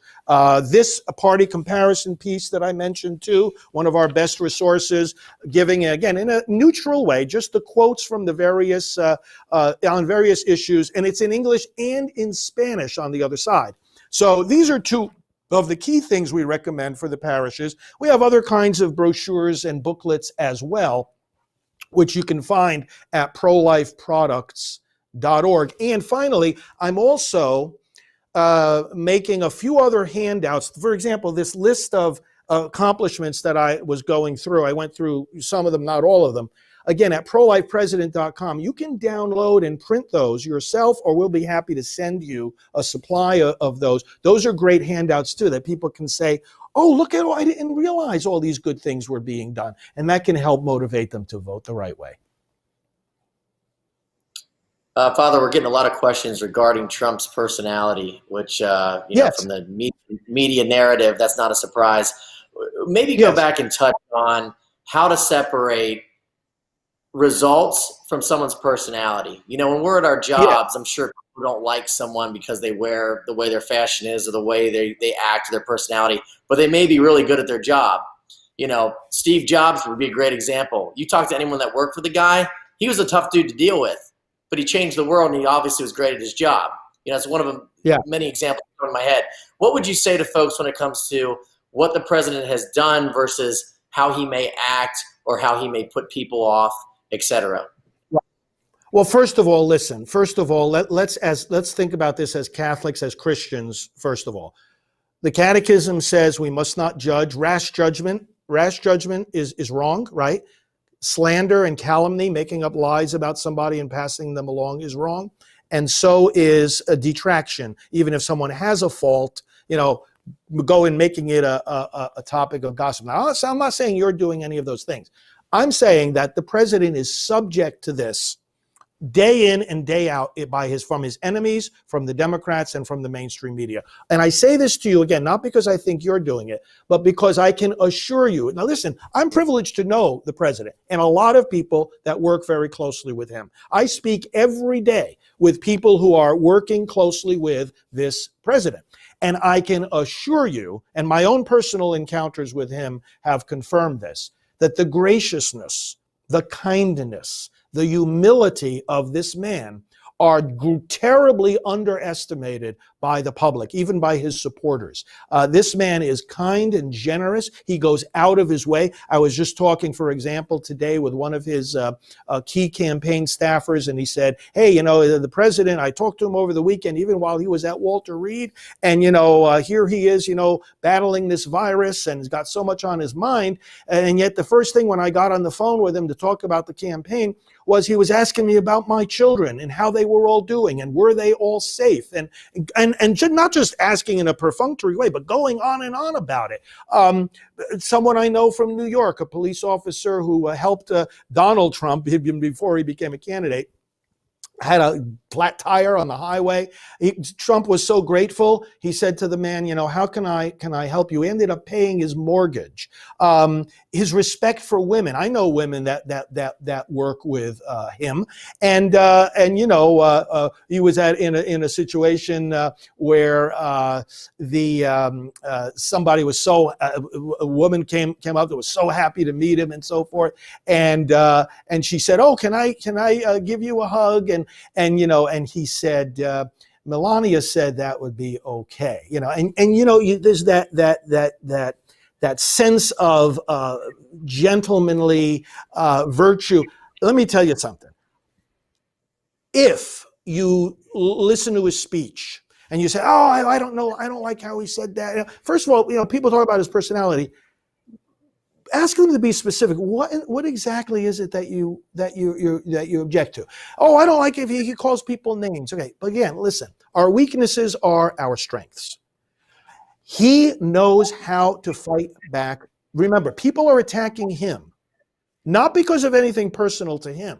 This party comparison piece that I mentioned too, one of our best resources, giving again in a neutral way, just the quotes from the various on various issues, and it's in English and in Spanish on the other side. So these are two of the key things we recommend for the parishes. We have other kinds of brochures and booklets as well, which you can find at prolifeproducts.org. And finally, I'm also making a few other handouts. For example, this list of accomplishments that I was going through. I went through some of them, not all of them. Again, at prolifepresident.com, you can download and print those yourself, or we'll be happy to send you a supply of those. Those are great handouts too, that people can say, oh, look at, I didn't realize all these good things were being done. And that can help motivate them to vote the right way. Father, we're getting a lot of questions regarding Trump's personality, which, know, from the media narrative, that's not a surprise. Maybe go back and touch on how to separate results from someone's personality. You know, when we're at our jobs, I'm sure people don't like someone because they wear the way their fashion is or the way they act, their personality, but they may be really good at their job. You know, Steve Jobs would be a great example. You talk to anyone that worked for the guy, he was a tough dude to deal with, but he changed the world and he obviously was great at his job. You know, it's one of them, many examples in my head. What would you say to folks when it comes to what the president has done versus how he may act or how he may put people off, etc.? Well, first of all, listen. First of all, let's think about this as Catholics, as Christians. First of all, the Catechism says we must not judge. Rash judgment is wrong, right? Slander and calumny, making up lies about somebody and passing them along, is wrong. And so is a detraction. Even if someone has a fault, you know, go in making it a topic of gossip. Now, I'm not saying you're doing any of those things. I'm saying that the president is subject to this day in and day out from his enemies, from the Democrats, and from the mainstream media. And I say this to you again, not because I think you're doing it, but because I can assure you. Now listen, I'm privileged to know the president and a lot of people that work very closely with him. I speak every day with people who are working closely with this president. And I can assure you, and my own personal encounters with him have confirmed this, that the graciousness, the kindness, the humility of this man are terribly underestimated by the public, even by his supporters. This man is kind and generous. He goes out of his way. I was just talking, for example, today with one of his key campaign staffers, and he said, hey, you know, the president, I talked to him over the weekend, even while he was at Walter Reed, and, you know, here he is, you know, battling this virus and has got so much on his mind. And yet the first thing when I got on the phone with him to talk about the campaign was he was asking me about my children and how they were all doing and were they all safe, and not just asking in a perfunctory way, but going on and on about it. Someone I know from New York, a police officer who helped Donald Trump before he became a candidate, had a flat tire on the highway. Trump was so grateful. He said to the man, you know, how can I help you? He ended up paying his mortgage. His respect for women. I know women that work with him, and you know, he was in a situation where somebody was a woman came up that was so happy to meet him and so forth, and she said, oh, can I give you a hug? And you know, and he said, Melania said that would be okay, you know, and you know, there's that sense of gentlemanly virtue. Let me tell you something. If you listen to his speech and you say, oh, I don't know, I don't like how he said that. You know, first of all, you know, people talk about his personality. Ask them to be specific. What exactly is it that you object to? Oh, I don't like if he calls people names. Okay, but again, listen. Our weaknesses are our strengths. He knows how to fight back. Remember, people are attacking him, not because of anything personal to him.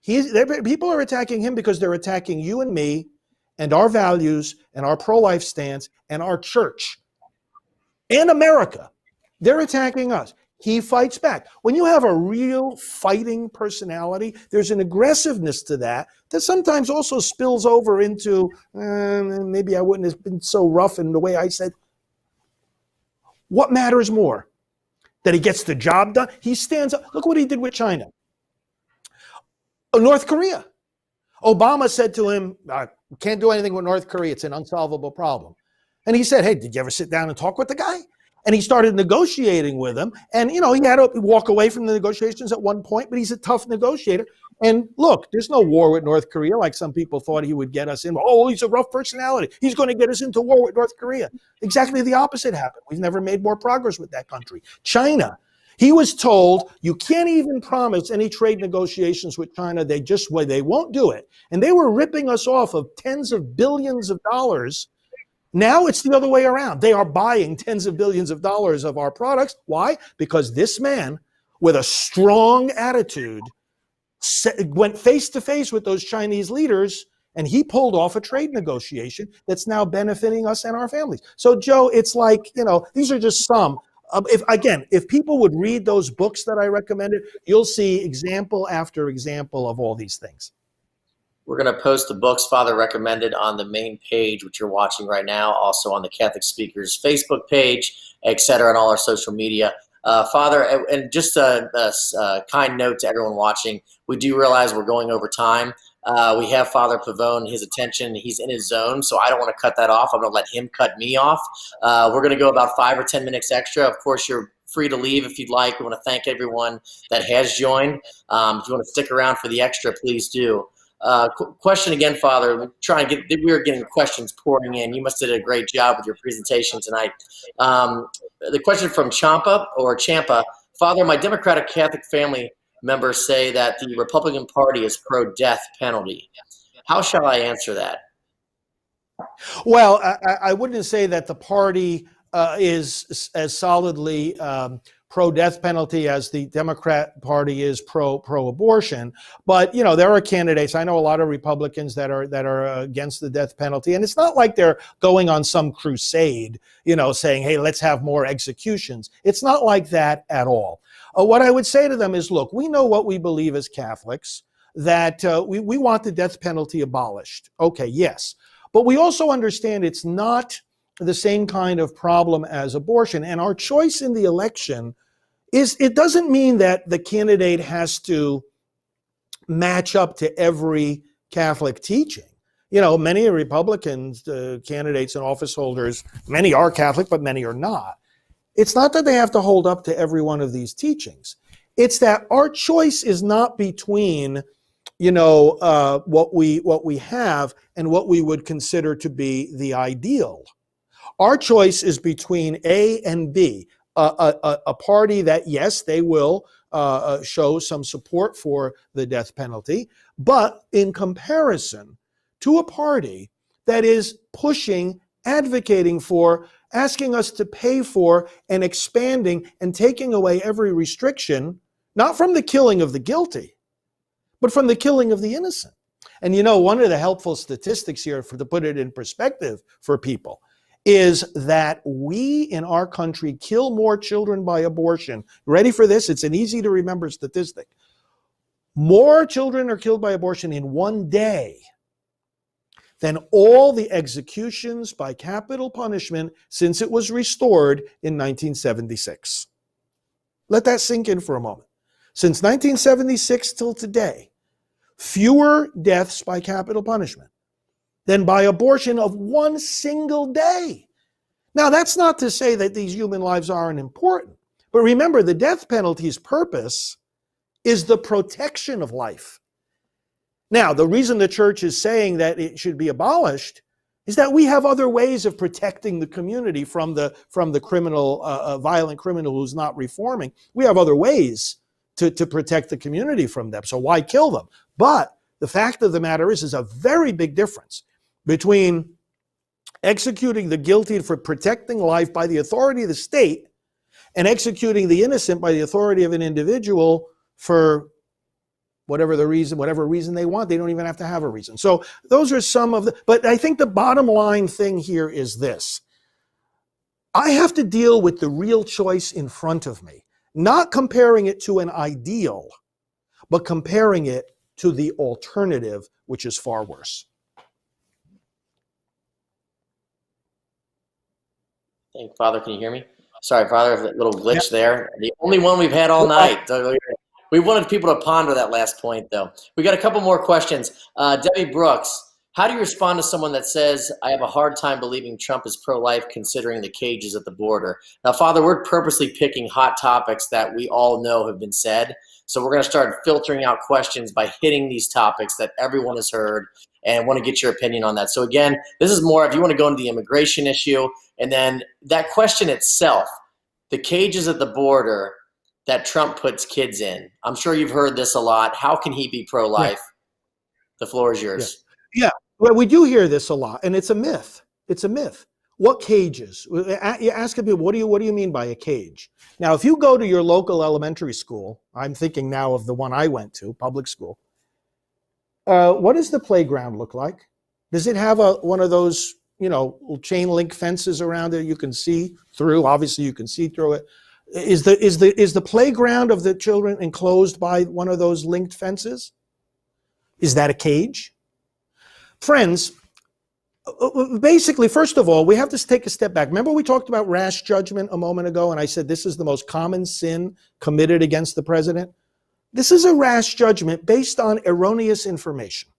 People are attacking him because they're attacking you and me, and our values, and our pro-life stance, and our church, and America. They're attacking us. He fights back. When you have a real fighting personality, there's an aggressiveness to that sometimes also spills over into, maybe I wouldn't have been so rough in the way I said. What matters more? That he gets the job done? He stands up. Look what he did with China. North Korea. Obama said to him, can't do anything with North Korea. It's an unsolvable problem. And he said, hey, did you ever sit down and talk with the guy? And he started negotiating with him. And, you know, he had to walk away from the negotiations at one point, but he's a tough negotiator. And look, there's no war with North Korea like some people thought he would get us in. Oh, he's a rough personality. He's going to get us into war with North Korea. Exactly the opposite happened. We've never made more progress with that country. China. He was told, you can't even promise any trade negotiations with China. They won't do it. And they were ripping us off of tens of billions of dollars. Now it's the other way around. They are buying tens of billions of dollars of our products. Why? Because this man, with a strong attitude, went face to face with those Chinese leaders, and he pulled off a trade negotiation that's now benefiting us and our families. So, Joe, it's like, you know, these are just some. If people would read those books that I recommended, you'll see example after example of all these things. We're going to post the books Father recommended on the main page, which you're watching right now, also on the Catholic Speakers Facebook page, etc., and all our social media. Father, and just a kind note to everyone watching, we do realize we're going over time. We have Father Pavone, his attention, he's in his zone, so I don't want to cut that off. I'm going to let him cut me off. We're going to go about 5 or 10 minutes extra. Of course, you're free to leave if you'd like. We want to thank everyone that has joined. If you want to stick around for the extra, please do. Question again, Father. We are getting questions pouring in. You must have did a great job with your presentation tonight. The question from Champa. Father, my Democratic Catholic family members say that the Republican Party is pro-death penalty. How shall I answer that? Well, I wouldn't say that the party is as solidly pro-death penalty as the Democrat Party is pro-abortion. But, there are candidates. I know a lot of Republicans that are against the death penalty. And it's not like they're going on some crusade, saying, hey, let's have more executions. It's not like that at all. What I would say to them is, look, we know what we believe as Catholics, that we want the death penalty abolished. Okay, yes. But we also understand it's not the same kind of problem as abortion. And our choice in the election it doesn't mean that the candidate has to match up to every Catholic teaching. Many Republicans, candidates and office holders, many are Catholic, but many are not. It's not that they have to hold up to every one of these teachings. It's that our choice is not between what we have and what we would consider to be the ideal. Our choice is between A and B, a party that, yes, they will show some support for the death penalty, but in comparison to a party that is pushing, advocating for, asking us to pay for, and expanding and taking away every restriction, not from the killing of the guilty, but from the killing of the innocent. And one of the helpful statistics here, to put it in perspective for people, is that we in our country kill more children by abortion. Ready for this? It's an easy to remember statistic. More children are killed by abortion in one day than all the executions by capital punishment since it was restored in 1976. Let that sink in for a moment. Since 1976 till today, fewer deaths by capital punishment than by abortion of one single day. Now, that's not to say that these human lives aren't important, but remember, the death penalty's purpose is the protection of life. Now, the reason the church is saying that it should be abolished is that we have other ways of protecting the community from the criminal, violent criminal who's not reforming. We have other ways to protect the community from them. So why kill them? But the fact of the matter is a very big difference between executing the guilty for protecting life by the authority of the state and executing the innocent by the authority of an individual for whatever reason they want. They don't even have to have a reason. So those are some of but I think the bottom line thing here is this. I have to deal with the real choice in front of me, not comparing it to an ideal, but comparing it to the alternative, which is far worse. Thank you, Father. Can you hear me? Sorry, Father, a little glitch there. The only one we've had all night. We wanted people to ponder that last point, though. We got a couple more questions. Debbie Brooks, how do you respond to someone that says, I have a hard time believing Trump is pro-life considering the cages at the border? Now, Father, we're purposely picking hot topics that we all know have been said. So we're going to start filtering out questions by hitting these topics that everyone has heard and want to get your opinion on that. So again, this is more if you want to go into the immigration issue, and then that question itself, the cages at the border that Trump puts kids in. I'm sure you've heard this a lot. How can he be pro-life? Yeah. The floor is yours. Yeah. Well, we do hear this a lot, and it's a myth. It's a myth. What cages? You ask people, what do you mean by a cage? Now, if you go to your local elementary school, I'm thinking now of the one I went to, public school. What does the playground look like? Does it have one of those, chain link fences around it you can see through? Obviously, you can see through it. Is the playground of the children enclosed by one of those linked fences? Is that a cage? Friends, basically, first of all, we have to take a step back. Remember we talked about rash judgment a moment ago, and I said this is the most common sin committed against the president? This is a rash judgment based on erroneous information.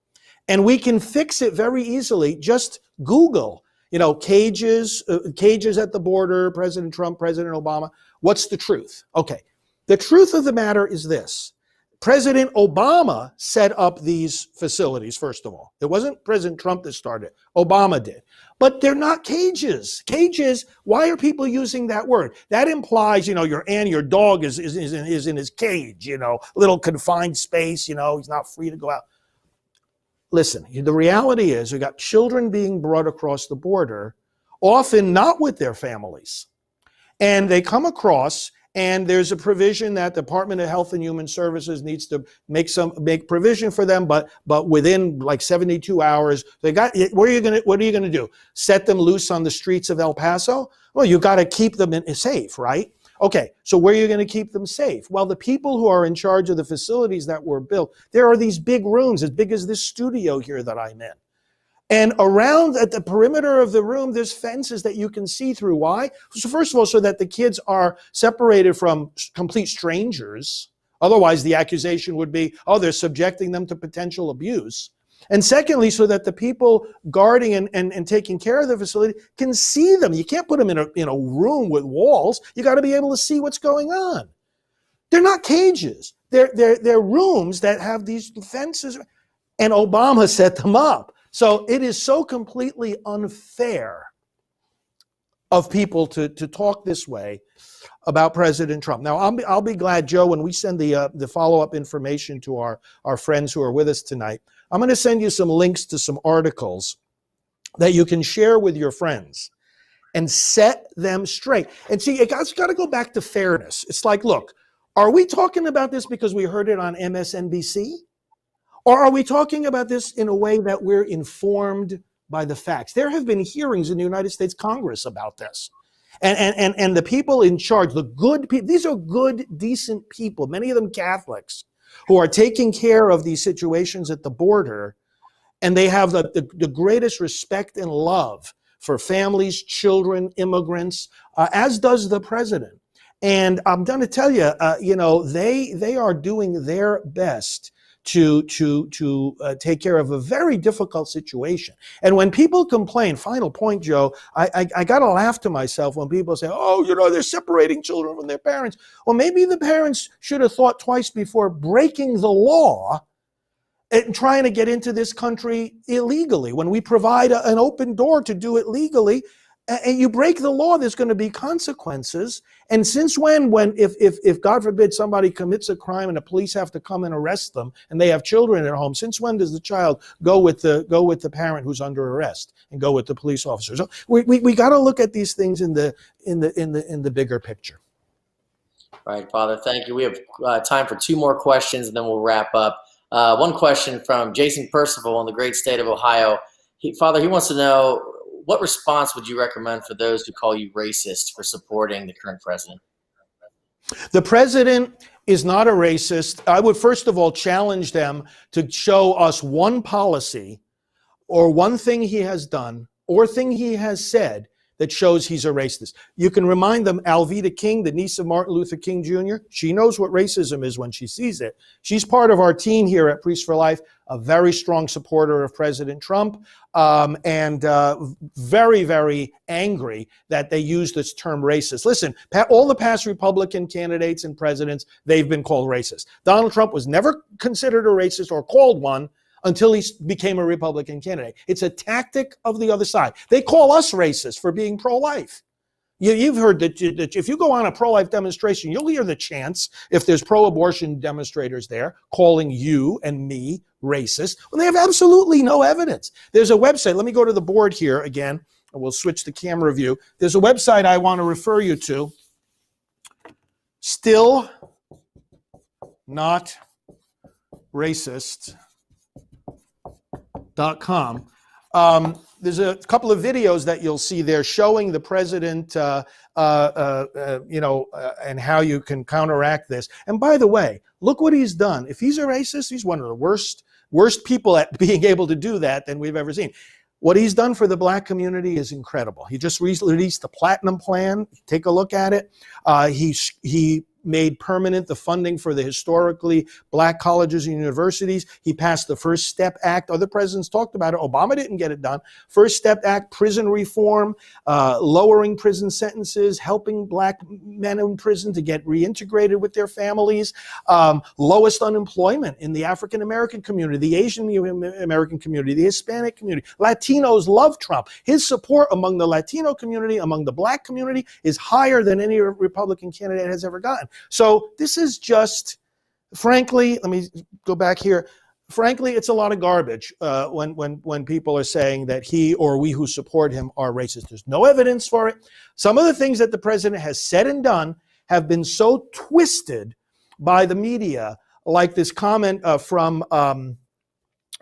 And we can fix it very easily. Just Google, cages at the border, President Trump, President Obama. What's the truth? Okay. The truth of the matter is this. President Obama set up these facilities, first of all. It wasn't President Trump that started it. Obama did. But they're not cages. Cages, why are people using that word? That implies, your dog is in his cage, little confined space, he's not free to go out. Listen, the reality is we got children being brought across the border, often not with their families. And they come across And there's a provision that the Department of Health and Human Services needs to make provision for them, but within like 72 hours, what are you gonna do? Set them loose on the streets of El Paso? Well, you got to keep them safe, right? Okay, so where are you going to keep them safe? Well, the people who are in charge of the facilities that were built, there are these big rooms as big as this studio here that I'm in. And around at the perimeter of the room, there's fences that you can see through. Why? So first of all, so that the kids are separated from complete strangers. Otherwise, the accusation would be, oh, they're subjecting them to potential abuse. And secondly, so that the people guarding and taking care of the facility can see them. You can't put them in a room with walls. You got to be able to see what's going on. They're not cages. They're rooms that have these fences, and Obama set them up. So it is so completely unfair of people to talk this way about President Trump. Now, I'll be glad, Joe, when we send the follow-up information to our friends who are with us tonight, I'm going to send you some links to some articles that you can share with your friends and set them straight. And see, it's got to go back to fairness. It's like, look, are we talking about this because we heard it on MSNBC? Or are we talking about this in a way that we're informed by the facts? There have been hearings in the United States Congress about this. And the people in charge, the good people, these are good, decent people, many of them Catholics, who are taking care of these situations at the border. And they have the greatest respect and love for families, children, immigrants, as does the president. And I'm going to tell you, they are doing their best to take care of a very difficult situation. And when people complain, final point, Joe, I got to laugh to myself when people say, oh, they're separating children from their parents. Well, maybe the parents should have thought twice before breaking the law and trying to get into this country illegally. When we provide an open door to do it legally, and you break the law, there's going to be consequences. And since when if God forbid somebody commits a crime and the police have to come and arrest them, and they have children at home, since when does the child go with the parent who's under arrest and go with the police officer? So we got to look at these things in the bigger picture. Right, Father. Thank you. We have time for two more questions, and then we'll wrap up. One question from Jason Percival in the great state of Ohio. Father, he wants to know, what response would you recommend for those who call you racist for supporting the current president? The president is not a racist. I would first of all challenge them to show us one policy or one thing he has done or thing he has said that shows he's a racist. You can remind them, Alveda King, the niece of Martin Luther King Jr., she knows what racism is when she sees it. She's part of our team here at Priests for Life, a very strong supporter of President Trump, and very, very angry that they use this term racist. Listen, all the past Republican candidates and presidents, they've been called racist. Donald Trump was never considered a racist or called one until he became a Republican candidate. It's a tactic of the other side. They call us racist for being pro-life. You've heard that if you go on a pro-life demonstration, you'll hear the chants, if there's pro-abortion demonstrators there, calling you and me racist. Well, they have absolutely no evidence. There's a website. Let me go to the board here again, and we'll switch the camera view. There's a website I want to refer you to. Still Not Racist. .com. There's a couple of videos that you'll see there showing the president, and how you can counteract this. And by the way, look what he's done. If he's a racist, he's one of the worst people at being able to do that than we've ever seen. What he's done for the black community is incredible. He just released the Platinum Plan. Take a look at it. He made permanent the funding for the historically black colleges and universities. He passed the First Step Act. Other presidents talked about it. Obama didn't get it done. First Step Act, prison reform, lowering prison sentences, helping black men in prison to get reintegrated with their families, lowest unemployment in the African American community, the Asian American community, the Hispanic community. Latinos love Trump. His support among the Latino community, among the black community, is higher than any Republican candidate has ever gotten. So this is just, frankly, let me go back here. Frankly, it's a lot of garbage when people are saying that he or we who support him are racist. There's no evidence for it. Some of the things that the president has said and done have been so twisted by the media, like this comment from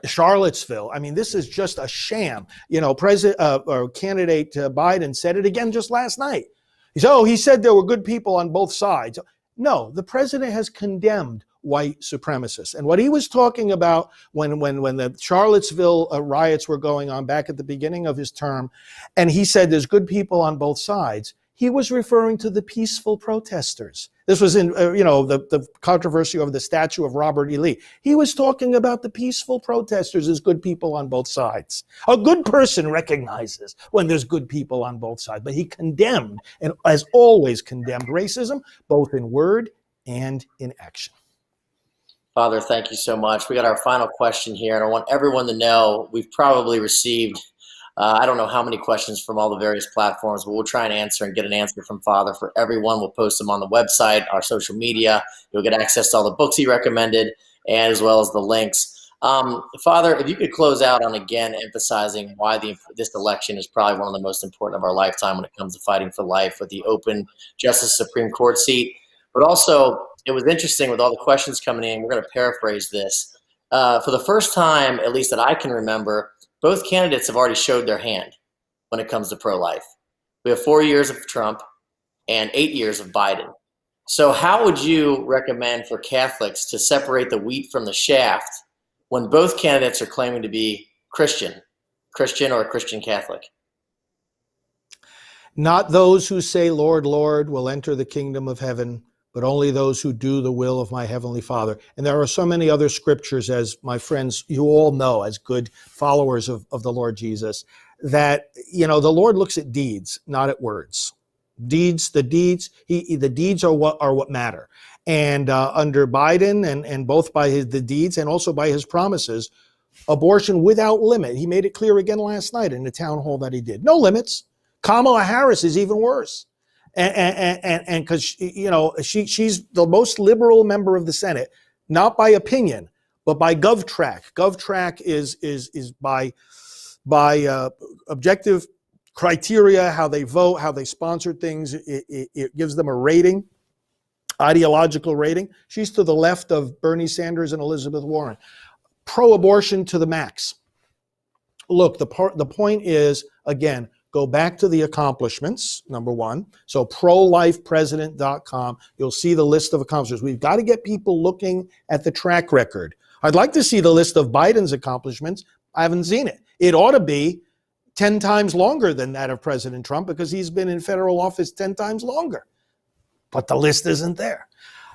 Charlottesville. I mean, this is just a sham. You know, candidate Biden said it again just last night. He said there were good people on both sides. No, the president has condemned white supremacists. And what he was talking about when the Charlottesville riots were going on back at the beginning of his term, and he said there's good people on both sides, he was referring to the peaceful protesters. This was in, the controversy over the statue of Robert E. Lee. He was talking about the peaceful protesters as good people on both sides. A good person recognizes when there's good people on both sides, but he condemned, and has always condemned, racism, both in word and in action. Father, thank you so much. We got our final question here, and I want everyone to know we've probably received I don't know how many questions from all the various platforms, but we'll try and answer and get an answer from Father for everyone. We'll post them on the website, our social media. You'll get access to all the books he recommended, and as well as the links. Father, if you could close out on again emphasizing why this election is probably one of the most important of our lifetime when it comes to fighting for life with the open Justice Supreme Court seat. But also, it was interesting with all the questions coming in. We're going to paraphrase this. For the first time, at least that I can remember, both candidates have already showed their hand when it comes to pro-life. We have 4 years of Trump and 8 years of Biden. So how would you recommend for Catholics to separate the wheat from the shaft when both candidates are claiming to be Christian or Christian Catholic? Not those who say, Lord, Lord, will enter the kingdom of heaven, but only those who do the will of my heavenly Father. And there are so many other scriptures, as my friends, you all know, as good followers of the Lord Jesus, that, the Lord looks at deeds, not at words. The deeds are what matter. And under Biden, and both by the deeds and also by his promises, abortion without limit. He made it clear again last night in the town hall that he did. No limits. Kamala Harris is even worse. And because she's the most liberal member of the Senate, not by opinion, but by GovTrack. GovTrack is by objective criteria, how they vote, how they sponsor things. It gives them a rating, ideological rating. She's to the left of Bernie Sanders and Elizabeth Warren. Pro-abortion to the max. Look, the point is, again, go back to the accomplishments, number one. So prolifepresident.com, you'll see the list of accomplishments. We've got to get people looking at the track record. I'd like to see the list of Biden's accomplishments. I haven't seen it. It ought to be 10 times longer than that of President Trump because he's been in federal office 10 times longer. But the list isn't there.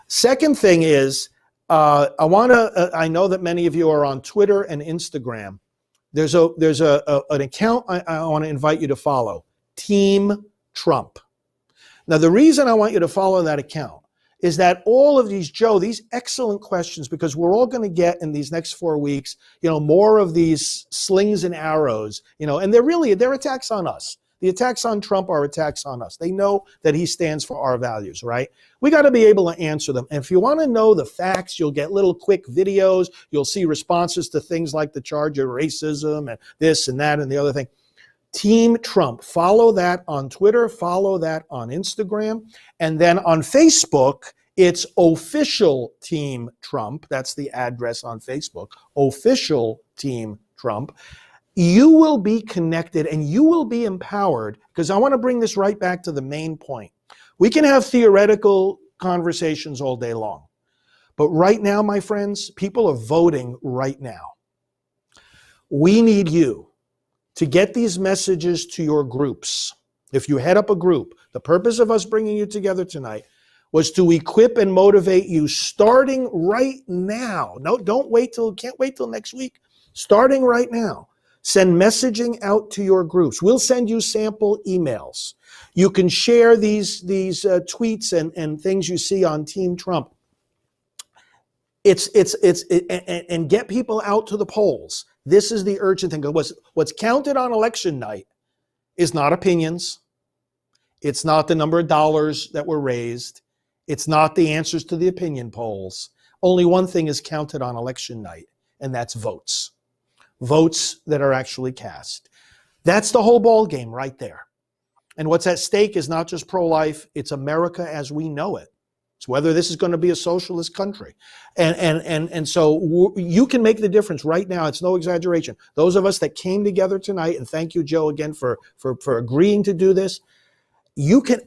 Second thing is, I know that many of you are on Twitter and Instagram. There's an account I want to invite you to follow, Team Trump. Now, the reason I want you to follow that account is that all of these excellent questions, because we're all going to get in these next 4 weeks, more of these slings and arrows, and they're attacks on us. The attacks on Trump are attacks on us. They know that he stands for our values, right? We got to be able to answer them. And if you want to know the facts, you'll get little quick videos. You'll see responses to things like the charge of racism and this and that and the other thing. Team Trump. Follow that on Twitter. Follow that on Instagram. And then on Facebook, it's Official Team Trump. That's the address on Facebook. Official Team Trump. You will be connected and you will be empowered, because I want to bring this right back to the main point. We can have theoretical conversations all day long. But right now, my friends, people are voting right now. We need you to get these messages to your groups. If you head up a group, the purpose of us bringing you together tonight was to equip and motivate you starting right now. No, can't wait till next week. Starting right now. Send messaging out to your groups. We'll send you sample emails. You can share these tweets and things you see on Team Trump. And get people out to the polls. This is the urgent thing. What's counted on election night is not opinions. It's not the number of dollars that were raised. It's not the answers to the opinion polls. Only one thing is counted on election night, and that's votes. Votes that are actually cast. That's the whole ball game right there. And what's at stake is not just pro-life, it's America as we know it. It's whether this is going to be a socialist country. And so you can make the difference right now. It's no exaggeration. Those of us that came together tonight, and thank you, Joe, again for agreeing to do this,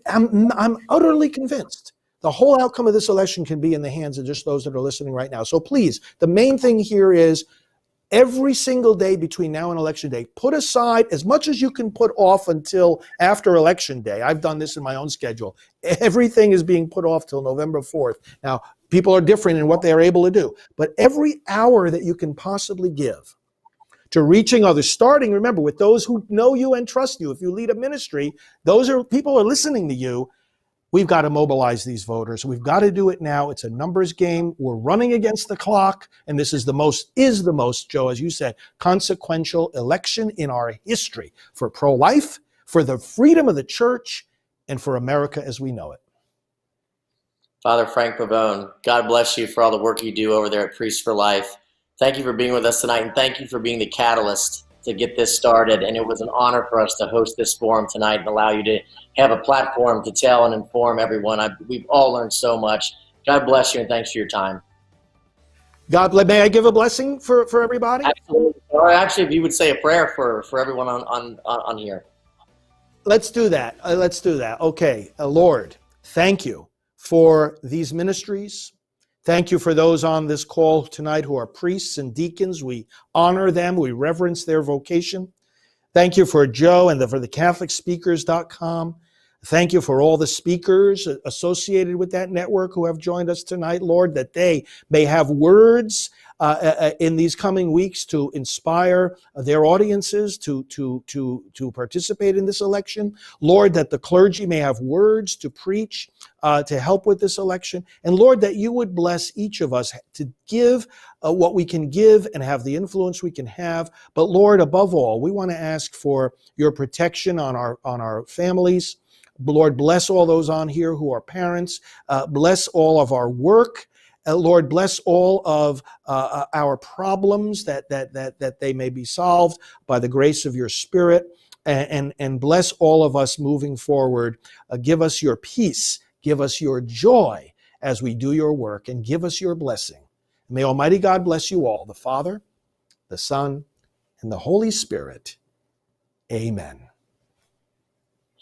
I'm utterly convinced the whole outcome of this election can be in the hands of just those that are listening right now. So please, the main thing here is every single day between now and election day, put aside as much as you can put off until after election day. I've done this in my own schedule. Everything is being put off till November 4th. Now, people are different in what they're able to do, but every hour that you can possibly give to reaching others, starting, remember, with those who know you and trust you. If you lead a ministry, those are people are listening to you. We've got to mobilize these voters. We've got to do it now. It's a numbers game. We're running against the clock. And this is the most, Joe, as you said, consequential election in our history for pro-life, for the freedom of the church, and for America as we know it. Father Frank Pavone, God bless you for all the work you do over there at Priests for Life. Thank you for being with us tonight, and thank you for being the catalyst to get this started. And it was an honor for us to host this forum tonight and allow you to have a platform to tell and inform everyone. We've all learned so much. God bless you, and thanks for your time. God bless. May I give a blessing for everybody? Absolutely. Or actually, if you would say a prayer for everyone on here. Let's do that. Okay, Lord, thank you for these ministries. Thank you for those on this call tonight who are priests and deacons. We honor them. We reverence their vocation. Thank you for Joe and for the CatholicSpeakers.com. Thank you for all the speakers associated with that network who have joined us tonight, Lord, that they may have words in these coming weeks to inspire their audiences to participate in this election. Lord, that the clergy may have words to preach to help with this election. And Lord, that you would bless each of us to give what we can give and have the influence we can have. But Lord, above all, we want to ask for your protection on our families. Lord, bless all those on here who are parents. Bless all of our work. Lord, bless all of our problems that they may be solved by the grace of your Spirit, and bless all of us moving forward. Give us your peace, give us your joy as we do your work, and give us your blessing. May Almighty God bless you all, the Father, the Son, and the Holy Spirit. Amen.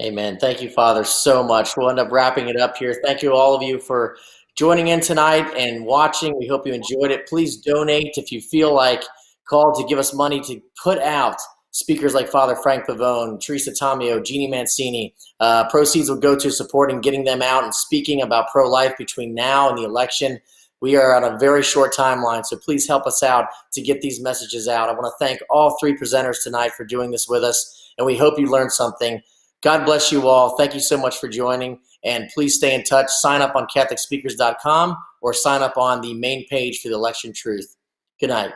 Amen. Thank you, Father, so much. We'll end up wrapping it up here. Thank you, all of you, for joining in tonight and watching. We hope you enjoyed it. Please donate if you feel like called to give us money to put out speakers like Father Frank Pavone, Teresa Tomeo, Jeannie Mancini. Proceeds will go to supporting getting them out and speaking about pro-life between now and the election. We are on a very short timeline, so please help us out to get these messages out. I want to thank all three presenters tonight for doing this with us, and we hope you learned something. God bless you all. Thank you so much for joining. And please stay in touch. Sign up on CatholicSpeakers.com or sign up on the main page for the Election Truth. Good night.